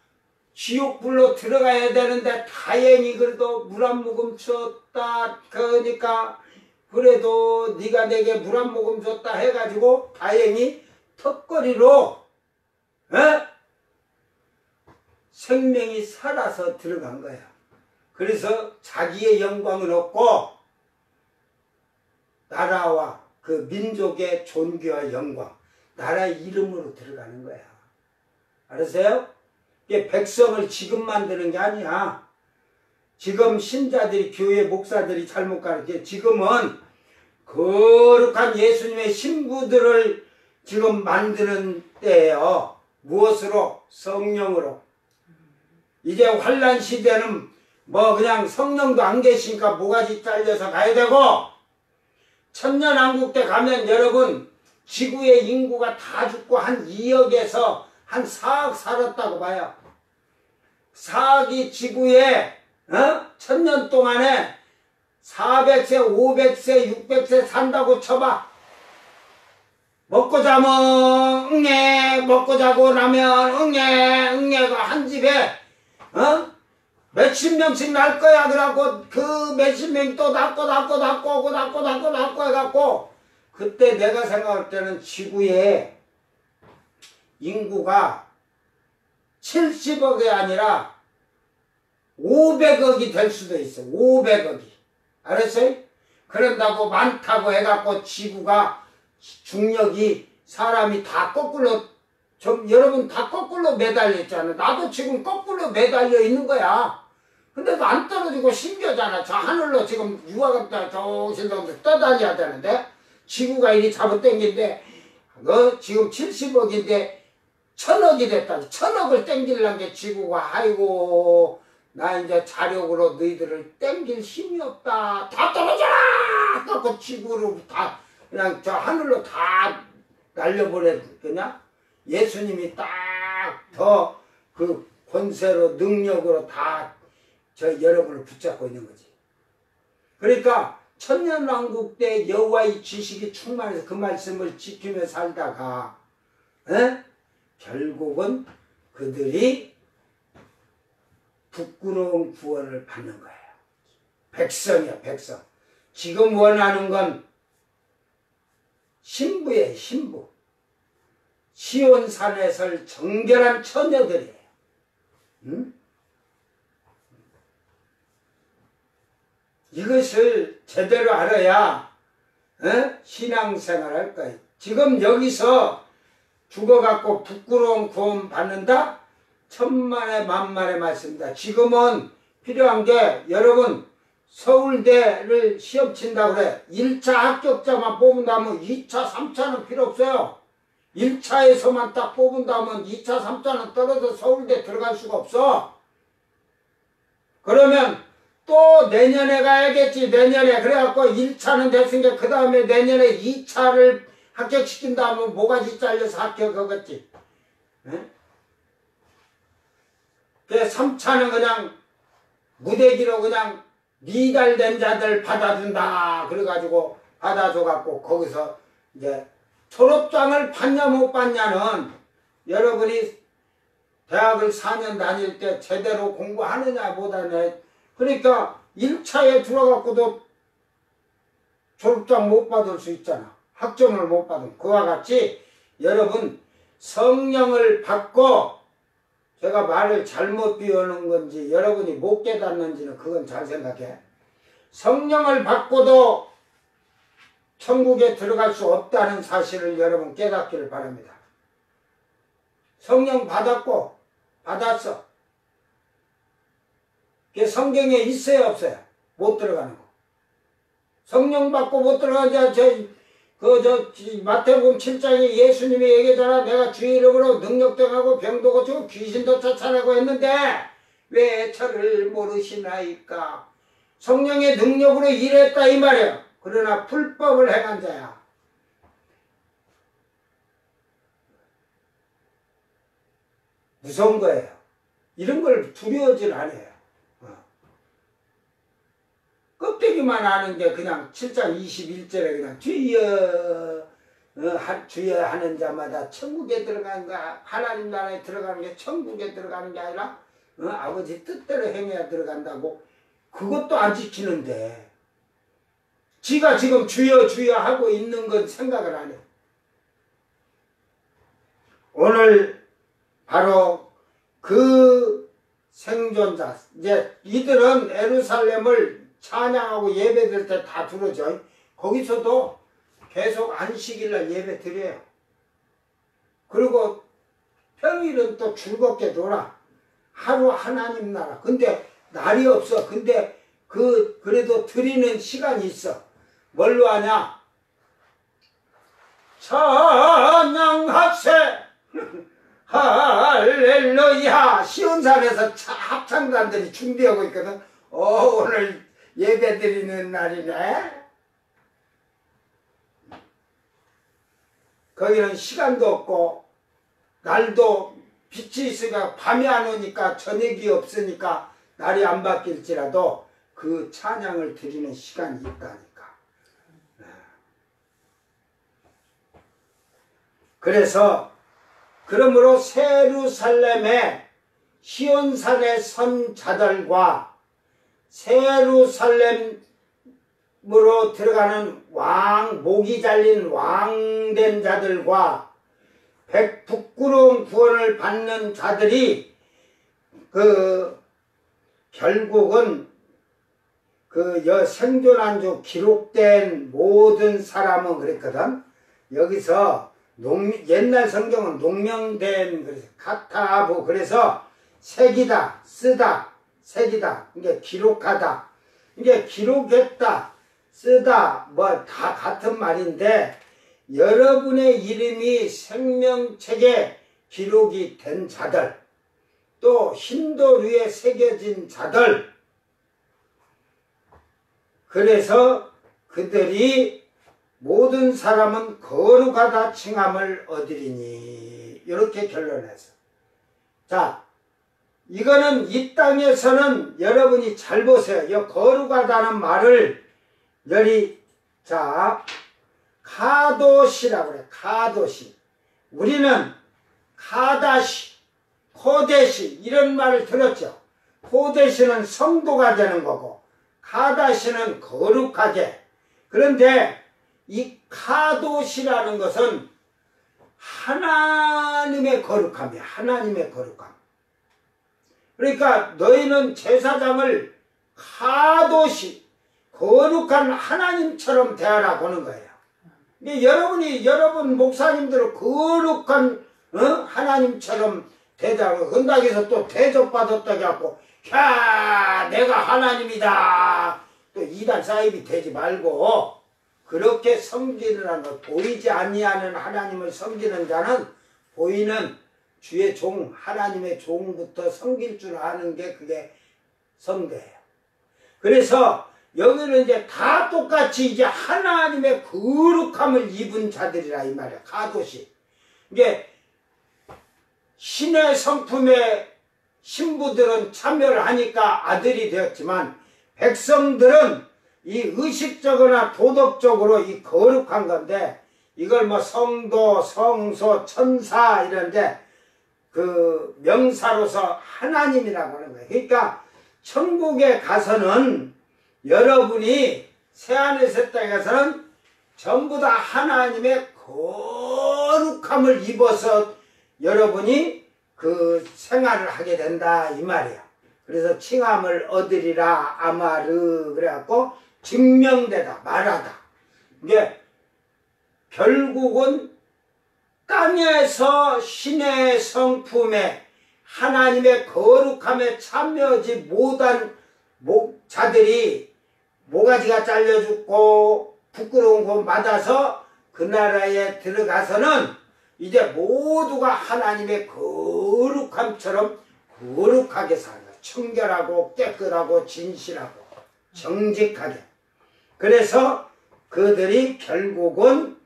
지옥불로 들어가야 되는데 다행히 그래도 물 한 모금 줬다. 그러니까 그래도 네가 내게 물 한 모금 줬다 해가지고 다행히 턱걸이로 생명이 살아서 들어간 거야. 그래서 자기의 영광은 없고 나라와 그 민족의 존귀와 영광, 나라의 이름으로 들어가는 거야. 알았어요? 이게 백성을 지금 만드는 게 아니야. 지금 신자들이, 교회 목사들이 잘못 가르쳐. 지금은 거룩한 예수님의 신부들을 지금 만드는 때예요. 무엇으로? 성령으로. 이제 환란 시대는 뭐 그냥 성령도 안 계시니까 모가지 잘려서 가야 되고, 천년왕국 때 가면 여러분 지구의 인구가 다 죽고 한 2억에서 한 4억 살았다고 봐요. 4억이 지구에 천년 동안에 400세, 500세, 600세 산다고 쳐봐. 먹고 자면 응애, 먹고 자고 나면 응애가 한 집에 몇십 명씩 날 거야. 그래갖고 그 몇십 명이 또 낳고 해갖고, 그때 내가 생각할 때는 지구에 인구가 70억이 아니라 500억이 될 수도 있어. 500억이. 알았어요? 그런다고 많다고 해갖고 지구가 중력이 사람이 다 거꾸로, 여러분 다 거꾸로 매달려 있잖아. 나도 지금 거꾸로 매달려 있는 거야. 근데도 안 떨어지고 신기하잖아. 저 하늘로 지금 유화가 저신동도 떠다녀야 되는데 지구가 이리 잡아당긴데 지금 70억인데 1000억이 됐다. 1000억을 땡기려는 게 지구가, 아이고 나 이제 자력으로 너희들을 땡길 힘이 없다. 다 떨어져라! 그래서 지구로 다 그냥 저 하늘로 다 날려보냈거냐? 예수님이 딱 더 그 권세로 능력으로 다 저 여러분을 붙잡고 있는 거지. 그러니까 천년왕국 때 여호와의 지식이 충만해서 그 말씀을 지키며 살다가 결국은 그들이 부끄러운 구원을 받는 거예요. 백성이야, 백성. 지금 원하는 건 신부예요, 신부. 시온산에 설 정결한 처녀들이에요. 응? 이것을 제대로 알아야 신앙생활 할 거예요. 지금 여기서 죽어갖고 부끄러운 구원 받는다? 천만의 만만의 말씀입니다. 지금은 필요한 게, 여러분 서울대를 시험 친다고 그래. 1차 합격자만 뽑은다면 2차, 3차는 필요 없어요. 1차에서만 딱 뽑은다면 2차, 3차는 떨어져 서울대 들어갈 수가 없어. 그러면 또 내년에 가야겠지. 내년에. 그래갖고 1차는 됐으니까 그 다음에 내년에 2차를 합격시킨다면 모가지 잘려서 합격하겠지. 그 3차는 그냥 무대기로 그냥 미달된 자들 받아준다. 그래가지고 받아줘갖고 거기서 이제 졸업장을 받냐 못 받냐는 여러분이 대학을 4년 다닐 때 제대로 공부하느냐 못하느냐. 그러니까 1차에 들어갖고도 졸업장 못 받을 수 있잖아. 학점을 못 받으면. 그와 같이 여러분 성령을 받고, 제가 말을 잘못 비우는 건지 여러분이 못 깨닫는지는 그건 잘 생각해. 성령을 받고도 천국에 들어갈 수 없다는 사실을 여러분 깨닫기를 바랍니다. 성령 받았고 받았어. 그게 성경에 있어요 없어요? 못 들어가는 거. 성령 받고 못 들어가자. 마태복음 7장에 예수님이 얘기하잖아. 내가 주의 이름으로 능력도 하고 병도 고치고 귀신도 쫓아내고 했는데 왜 저를 모르시나이까. 성령의 능력으로 일했다 이 말이야. 그러나 불법을 행한 자야. 무서운 거예요. 이런 걸 두려워질 않아요. 껍데기만 아는 게 그냥 7장 21절에 그냥 주여 주여 하는 자마다 천국에 들어가는 거, 하나님 나라에 들어가는 게 천국에 들어가는 게 아니라 아버지 뜻대로 행해야 들어간다고. 그것도 안 지키는데 지가 지금 주여 주여 하고 있는 건 생각을 안 해. 오늘 바로 그 생존자, 이제 이들은 예루살렘을 찬양하고 예배 드릴 때 다 들어져. 거기서도 계속 안식일날 예배 드려요. 그리고 평일은 또 즐겁게 놀아. 하루 하나님 나라. 근데 날이 없어. 근데 그래도 드리는 시간이 있어. 뭘로 하냐? 찬양하세 할렐루야. 시온산에서 합창단들이 준비하고 있거든. 오늘 예배 드리는 날이네. 거기는 시간도 없고 날도 빛이 있으니까 밤이 안 오니까 저녁이 없으니까 날이 안 바뀔지라도 그 찬양을 드리는 시간이 있다니까. 그래서 그러므로 세루살렘의 시온산에 선 자들과 세루살렘으로 들어가는 목이 잘린 왕된 자들과 부끄러운 구원을 받는 자들이 결국은 생존한 주 기록된 모든 사람은 그랬거든. 여기서 옛날 성경은 농명된, 그래서 카타부, 그래서 새기다, 쓰다, 새기다, 이게 기록하다, 이게 기록했다, 쓰다, 뭐 다 같은 말인데, 여러분의 이름이 생명책에 기록이 된 자들, 또 흰돌 위에 새겨진 자들, 그래서 그들이 모든 사람은 거룩하다 칭함을 얻으리니, 이렇게 결론해서. 자, 이거는 이 땅에서는 여러분이 잘 보세요. 이 거룩하다는 말을 카도시라고 그래. 카도시. 우리는 카다시, 코데시 이런 말을 들었죠. 코데시는 성도가 되는 거고 카다시는 거룩하게. 그런데 이 카도시라는 것은 하나님의 거룩함이야. 하나님의 거룩함. 그러니까 너희는 제사장을 카도시, 거룩한 하나님처럼 대하라 보는 거예요. 여러분 목사님들은 거룩한 하나님처럼 대하고, 건당에서 또 대접받았다고 해갖고 야 내가 하나님이다 또 이단 사입이 되지 말고, 그렇게 섬기는 것, 보이지 아니하는 하나님을 섬기는 자는 보이는 주의 종, 하나님의 종부터 섬길 줄 아는 게 그게 성도예요. 그래서 여기는 이제 다 똑같이 이제 하나님의 거룩함을 입은 자들이라 이 말이야. 카도시. 이게 신의 성품에 신부들은 참여를 하니까 아들이 되었지만, 백성들은 이 의식적으로나 도덕적으로 이 거룩한 건데, 이걸 뭐 성도, 성소, 천사 이런데 그 명사로서 하나님이라고 하는 거예요. 그러니까 천국에 가서는 여러분이 새하늘새 땅에 가서는 전부 다 하나님의 거룩함을 입어서 여러분이 그 생활을 하게 된다 이 말이야. 그래서 칭함을 얻으리라 아마르 그래갖고 증명되다, 말하다. 이게 결국은 땅에서 신의 성품에 하나님의 거룩함에 참여하지 못한 자들이 모가지가 잘려 죽고 부끄러운 거 맞아서 그 나라에 들어가서는 이제 모두가 하나님의 거룩함처럼 거룩하게 살아요. 청결하고 깨끗하고 진실하고 정직하게. 그래서 그들이 결국은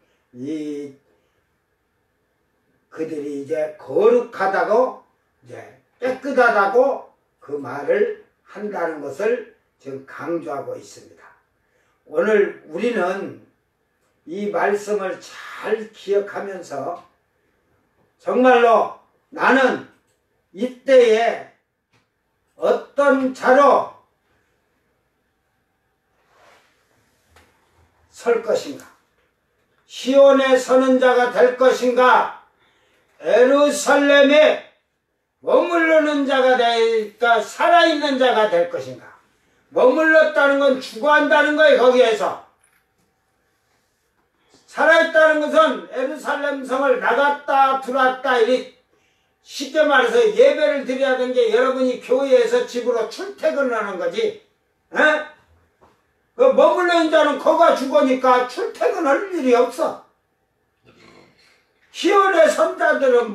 그들이 이제 거룩하다고 이제 깨끗하다고 그 말을 한다는 것을 지금 강조하고 있습니다. 오늘 우리는 이 말씀을 잘 기억하면서 정말로 나는 이때에 어떤 자로 설 것인가? 시온에 서는 자가 될 것인가? 예루살렘에 머무르는 자가 될까? 살아있는 자가 될 것인가? 머물렀다는 건 주거한다는 거예요. 거기에서 살아있다는 것은 예루살렘 성을 나갔다 들어왔다 이리 쉽게 말해서 예배를 드려야 되는 게 여러분이 교회에서 집으로 출퇴근을 하는 거지. 에? 그 머물러 자는 거가 주거니까 출퇴근할 일이 없어. 시온의 선자들은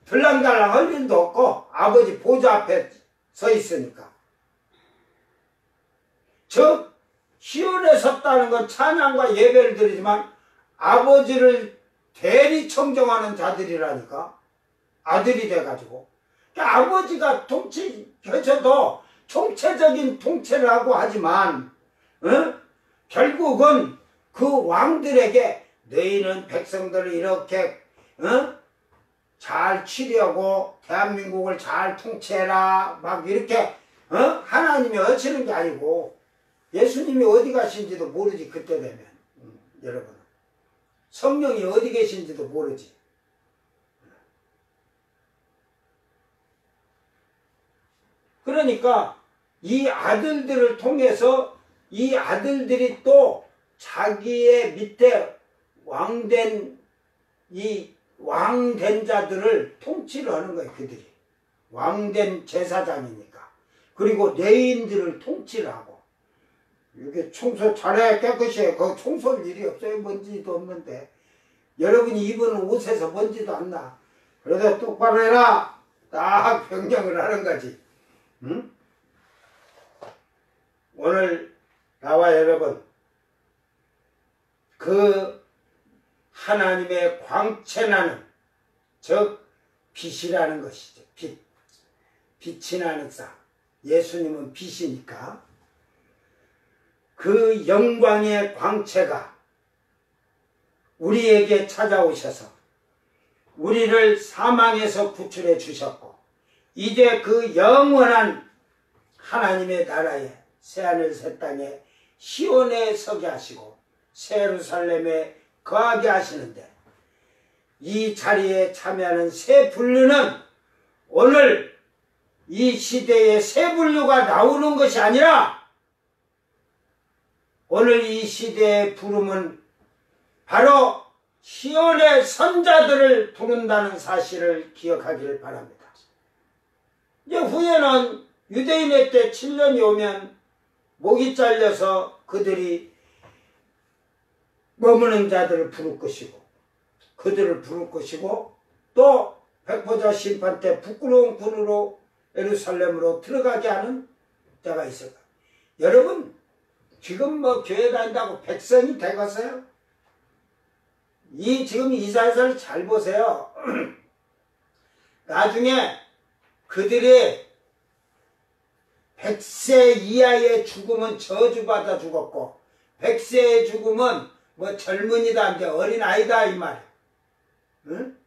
들랑달랑 할 일도 없고 아버지 보좌 앞에 서 있으니까. 즉 시온에 섰다는 건 찬양과 예배를 드리지만 아버지를 대리 청정하는 자들이라니까. 아들이 돼가지고. 그러니까 아버지가 통치해줘도 총체적인 통치를 하고 하지만 결국은 그 왕들에게 너희는 백성들을 이렇게 잘 치려고 대한민국을 잘 통치해라 막 이렇게 하나님이 어치는 게 아니고 예수님이 어디 가신지도 모르지. 그때 되면 여러분 성령이 어디 계신지도 모르지. 그러니까 이 아들들을 통해서 이 아들들이 또 자기의 밑에 왕된 자들을 통치를 하는 거예요. 그들이 왕된 제사장이니까. 그리고 레인들을 통치를 하고. 이게 청소 잘해 깨끗이 해. 그 청소할 일이 없어요. 먼지도 없는데 여러분이 입은 옷에서 먼지도 안 나. 그래도 똑바로 해라 딱 명령을 하는 거지. 응? 오늘 나와 여러분 그 하나님의 광채나는 즉 빛이라는 것이죠. 빛이 나는 사. 예수님은 빛이니까 그 영광의 광채가 우리에게 찾아오셔서 우리를 사망에서 구출해 주셨고 이제 그 영원한 하나님의 나라에 새하늘 새 땅에 시온에 서게 하시고 새 예루살렘에 거하게 하시는데 이 자리에 참여하는 새 분류는 오늘 이 시대에 새 분류가 나오는 것이 아니라 오늘 이 시대의 부름은 바로 시온의 선자들을 부른다는 사실을 기억하기를 바랍니다. 이제 후에는 유대인의 때 7년이 오면 목이 잘려서 그들이 머무는 자들을 부를 것이고 그들을 부를 것이고 또 백보자 심판 때 부끄러운 군으로 예루살렘으로 들어가게 하는 자가 있을 거예요. 여러분 지금 교회 다닌다고 백성이 되겠어요? 지금 이사야서를 잘 보세요. 나중에 그들이 100세 이하의 죽음은 저주받아 죽었고 100세의 죽음은 젊은이다 이제 어린아이다 이 말이에요. 응?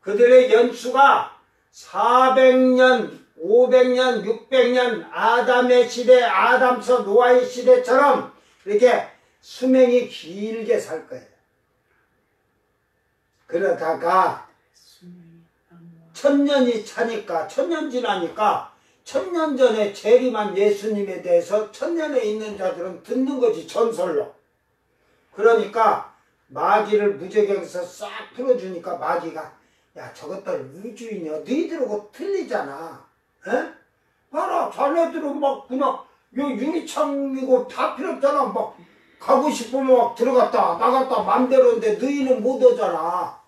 그들의 연수가 400년 500년 600년 아담의 시대 아담서 노아의 시대처럼 이렇게 수명이 길게 살 거예요. 그러다가 1000년이 차니까 1000년 지나니까 1000년 전에 재림한 예수님에 대해서 1000년에 있는 자들은 듣는 거지 전설로. 그러니까 마귀를 무적에서 싹 풀어주니까 마귀가 야 저것들 우주인이야 너희들하고 틀리잖아. 에? 봐라 자네들은 막 그냥 요 유리창이고 다 필요 없잖아. 막 가고 싶으면 막 들어갔다 나갔다 맘대로인데 너희는 못 오잖아.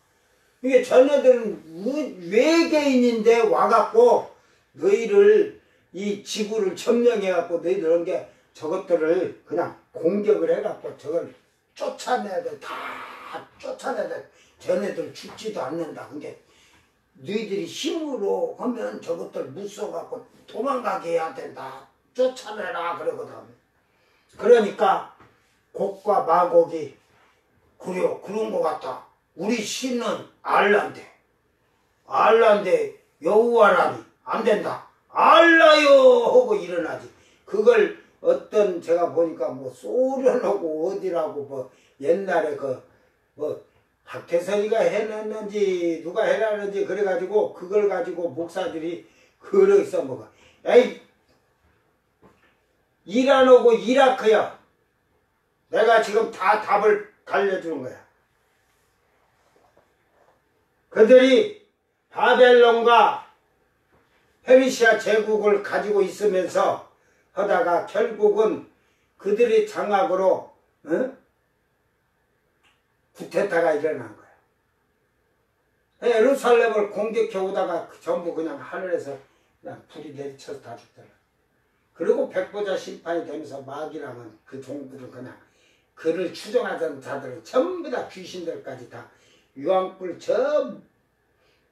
이게 전애들은 외계인인데 와갖고 너희를 이 지구를 점령해갖고 너희들 그런 게 저것들을 그냥 공격을 해갖고 저걸 쫓아내야 돼. 다 쫓아내야 돼. 쟤네들 죽지도 않는다. 근데 너희들이 힘으로 하면 저것들 무서워갖고 도망가게 해야 된다. 쫓아내라 그러거든. 그러니까 곡과 마곡이 그런 것 같다. 우리 신은 알라인데 여호와라니 안 된다. 알라요 하고 일어나지. 그걸 어떤 제가 보니까 뭐 소련하고 어디라고 뭐 옛날에 뭐 박태선이가 해놨는지 누가 해놨는지 그래가지고 그걸 가지고 목사들이 그러있어 뭐가 에이 이란하고 이라크야. 내가 지금 다 답을 알려주는 거야. 그들이 바벨론과 페르시아 제국을 가지고 있으면서 하다가 결국은 그들이 장악으로 쿠데타가 일어난 거야. 예루살렘을 공격해 오다가 전부 그냥 하늘에서 그냥 불이 내리쳐서 다 죽더라. 그리고 백보자 심판이 되면서 마귀랑은 그 종들은 그냥 그를 추종하던 자들은 전부 다 귀신들까지 다 유황불 저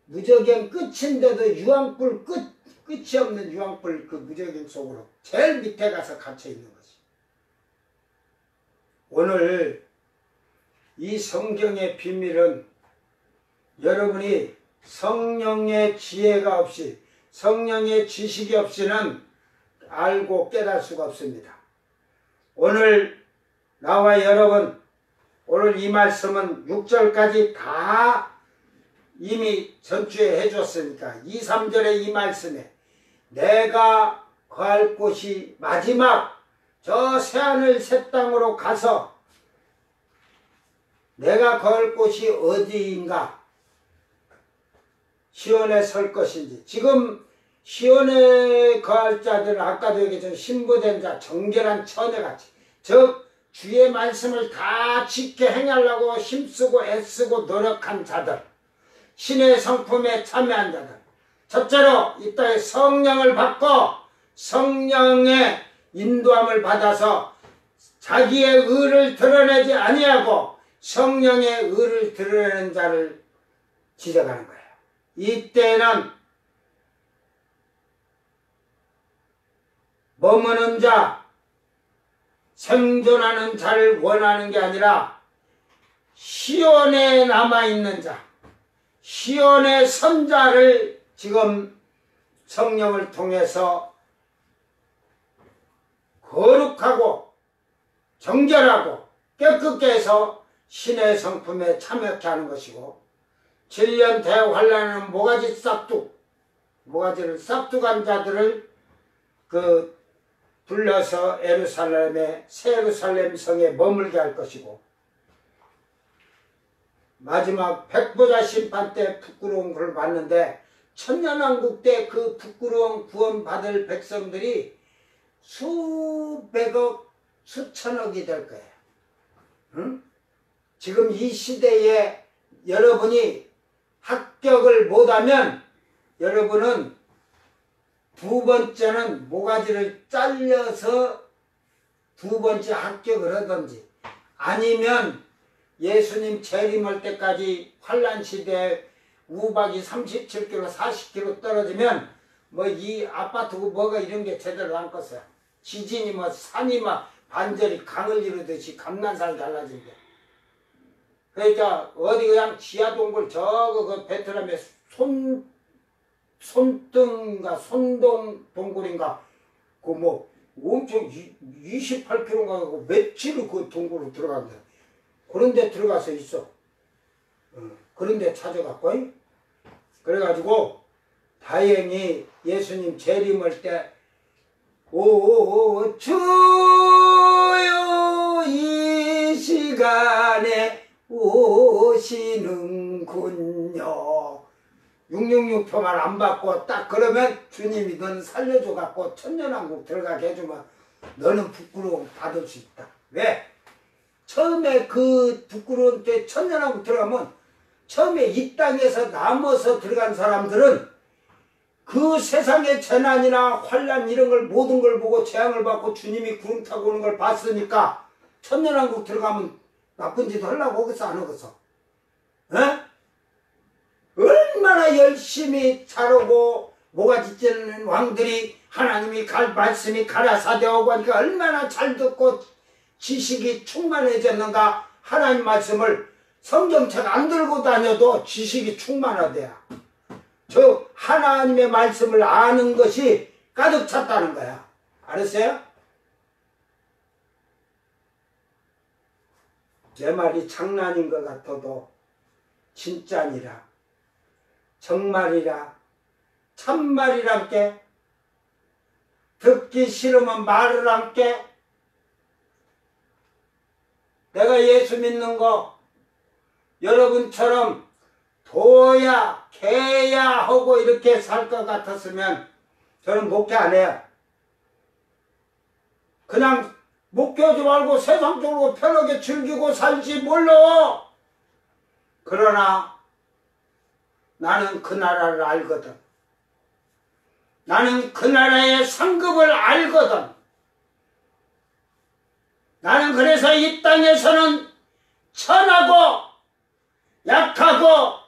무적행 끝인데도 유황불 끝이 없는 유황불 그 무적행 속으로 제일 밑에 가서 갇혀 있는 것이. 오늘 이 성경의 비밀은 여러분이 성령의 지혜가 없이 성령의 지식이 없이는 알고 깨달을 수가 없습니다. 오늘 나와 여러분 오늘 이 말씀은 6절까지 다 이미 전주에 해줬으니까 2, 3절의 이 말씀에 내가 거할 곳이 마지막 저 새하늘 새 땅으로 가서 내가 거할 곳이 어디인가 시온에 설 것인지. 지금 시온에 거할 자들은 아까도 얘기했지만 신부된 자 정결한 처녀같이 즉 주의 말씀을 다 지켜 행하려고 힘쓰고 애쓰고 노력한 자들, 신의 성품에 참여한 자들, 첫째로 이 땅에 성령을 받고 성령의 인도함을 받아서 자기의 의를 드러내지 아니하고 성령의 의를 드러내는 자를 지적하는 거예요. 이때는 머무는 자, 생존하는 자를 원하는 게 아니라 시온에 남아있는 자, 시온의 선자를 지금 성령을 통해서 거룩하고 정결하고 깨끗게 해서 신의 성품에 참여케 하는 것이고 7년 대환란은 모가지를 싹둑한 자들을 불러서 예루살렘의 새 예루살렘 성에 머물게 할 것이고 마지막 백보자 심판 때 부끄러운 걸 봤는데 천년왕국 때 그 부끄러운 구원받을 백성들이 수백억 수천억이 될 거예요. 응? 지금 이 시대에 여러분이 합격을 못하면 여러분은 두 번째는 모가지를 잘려서 두 번째 합격을 하든지 아니면 예수님 재림할 때까지 환란시대에 우박이 37km 40km 떨어지면 뭐 이 아파트고 뭐가 이런 게 제대로 안 껐어요. 지진이 뭐 산이 막 반절이 강을 이루듯이 감난산이 달라진대. 그러니까 어디 그냥 지하동굴 저거 그 베트남의 손등인가 손동 동굴인가 그 뭐 엄청 28km인가 그 며칠을 그 동굴로 들어간다. 그런 데 들어가서 있어. 그런 데 찾아갔고 그래가지고 다행히 예수님 재림할 때 오 주여 이 시간에 오시는군요. 666표만 안 받고 딱 그러면 주님이 넌 살려줘 갖고 천년왕국 들어가게 해주면 너는 부끄러움 받을 수 있다. 왜? 처음에 그 부끄러운 때 천년왕국 들어가면 처음에 이 땅에서 남아서 들어간 사람들은 그 세상의 재난이나 환난 이런 걸 모든 걸 보고 재앙을 받고 주님이 구름 타고 오는 걸 봤으니까 천년왕국 들어가면 나쁜 짓 하려고 하겠어 안 하겠어? 에? 얼마나 열심히 자르고 모가지 찌는 왕들이 하나님이 말씀이 가라사대하고 하니까 얼마나 잘 듣고 지식이 충만해졌는가. 하나님 말씀을 성경책 안 들고 다녀도 지식이 충만하대야. 저 하나님의 말씀을 아는 것이 가득 찼다는 거야. 알았어요? 내 말이 장난인 것 같아도 진짜니라, 정말이라, 참말이란께, 듣기 싫으면 말을 함께. 내가 예수 믿는 거 여러분처럼 도야 개야 하고 이렇게 살 것 같았으면 저는 목회 안 해요. 그냥 목회하지 말고 세상적으로 편하게 즐기고 살지 몰라. 그러나 나는 그 나라를 알거든. 나는 그 나라의 상급을 알거든. 나는 그래서 이 땅에서는 천하고 약하고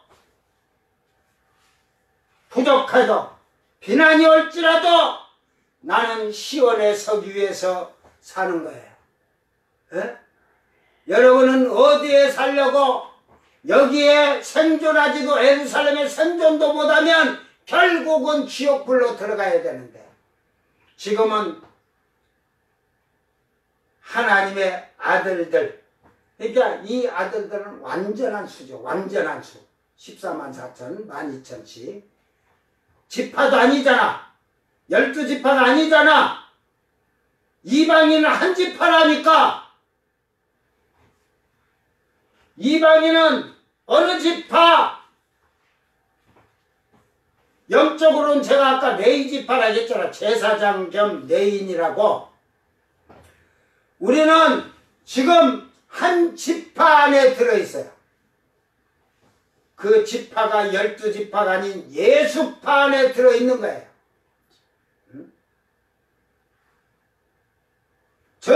부족해도 비난이 올지라도 나는 시온에 서기 위해서 사는 거예요. 에? 여러분은 어디에 살려고 여기에 생존하지도 예루살렘에 생존도 못하면 결국은 지옥불로 들어가야 되는데 지금은 하나님의 아들들, 그러니까 이 아들들은 완전한 수죠. 완전한 수. 14만 4천, 12,000씩. 지파도 아니잖아. 12지파가 아니잖아. 이방인은 한 지파라니까. 이방인은 어느 지파? 영적으로는 제가 아까 레위지파라 했잖아. 제사장 겸 레인이라고. 우리는 지금 한 지파 안에 들어있어요. 그 지파가 12지파가 아닌 예수파 안에 들어있는 거예요. 즉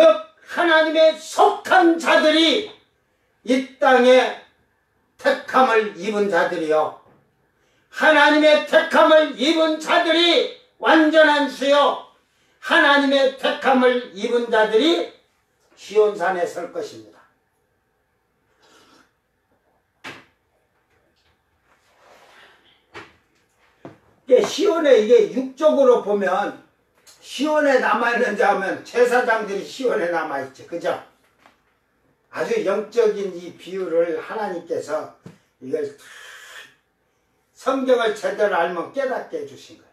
하나님의 속한 자들이 이 땅에 택함을 입은 자들이요. 하나님의 택함을 입은 자들이 완전한 수요. 하나님의 택함을 입은 자들이 시온산에 설 것입니다. 시온에 이게 육적으로 보면 시온에 남아있는지 하면 제사장들이 시온에 남아있지. 그죠? 아주 영적인 이 비유를 하나님께서 이걸 성경을 제대로 알면 깨닫게 해주신 거예요.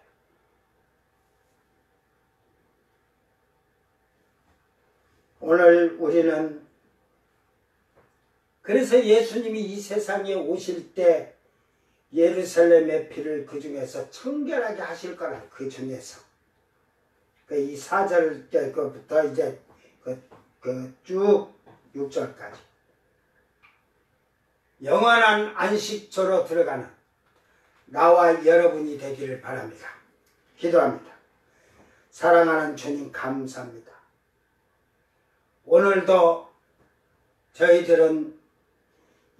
오늘 우리는 그래서 예수님이 이 세상에 오실 때 예루살렘의 피를 그 중에서 청결하게 하실 거라. 그 중에서 이 4절 때부터 이제 쭉 6절까지 영원한 안식처로 들어가는 나와 여러분이 되기를 바랍니다. 기도합니다. 사랑하는 주님 감사합니다. 오늘도 저희들은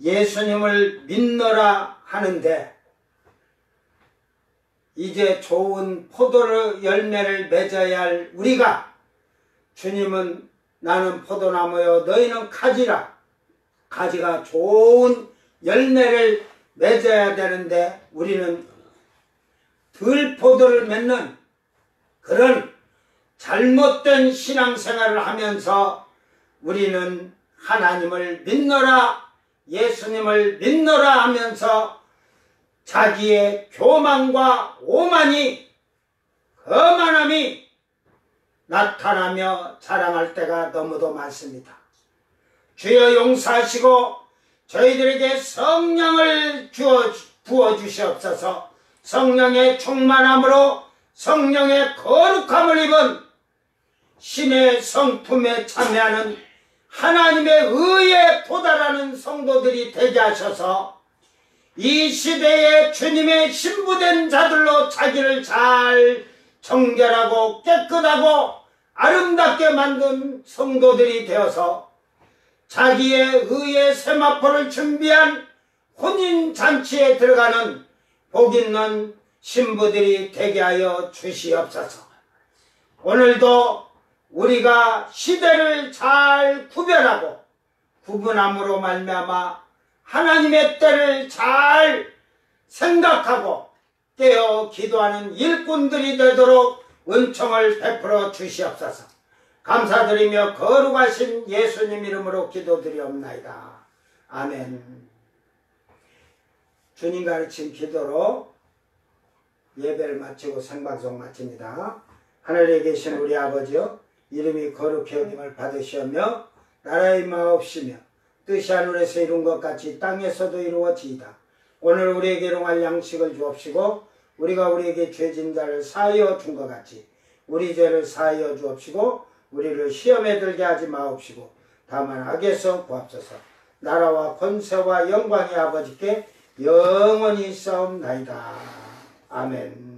예수님을 믿노라 하는데 이제 좋은 포도 열매를 맺어야 할 우리가 주님은 나는 포도나무요 너희는 가지라. 가지가 좋은 열매를 맺어야 되는데 우리는 들포도를 맺는 그런 잘못된 신앙생활을 하면서 우리는 하나님을 믿노라 예수님을 믿노라 하면서 자기의 교만과 오만이 거만함이 나타나며 자랑할 때가 너무도 많습니다. 주여 용서하시고 저희들에게 성령을 부어주시옵소서. 성령의 충만함으로 성령의 거룩함을 입은 신의 성품에 참여하는 하나님의 의에 도달하는 성도들이 되게 하셔서 이 시대에 주님의 신부된 자들로 자기를 잘 정결하고 깨끗하고 아름답게 만든 성도들이 되어서 자기의 의의 세마포를 준비한 혼인잔치에 들어가는 복 있는 신부들이 되게 하여 주시옵소서. 오늘도 우리가 시대를 잘 구별하고 구분함으로 말미암아 하나님의 때를 잘 생각하고 깨어 기도하는 일꾼들이 되도록 은총을 베풀어 주시옵소서. 감사드리며 거룩하신 예수님 이름으로 기도드리옵나이다. 아멘. 주님 가르친 기도로 예배를 마치고 생방송 마칩니다. 하늘에 계신 우리 아버지여, 이름이 거룩히 여김을 받으시오며 나라의 마옵시며 뜻이 하늘에서 이룬 것 같이 땅에서도 이루어지이다. 오늘 우리에게 일용할 양식을 주옵시고 우리가 우리에게 죄진 자를 사하여 준 것 같이 우리 죄를 사하여 주옵시고 우리를 시험에 들게 하지 마옵시고 다만 악에서 구합소서. 나라와 권세와 영광이 아버지께 영원히 있사옵나이다. 아멘.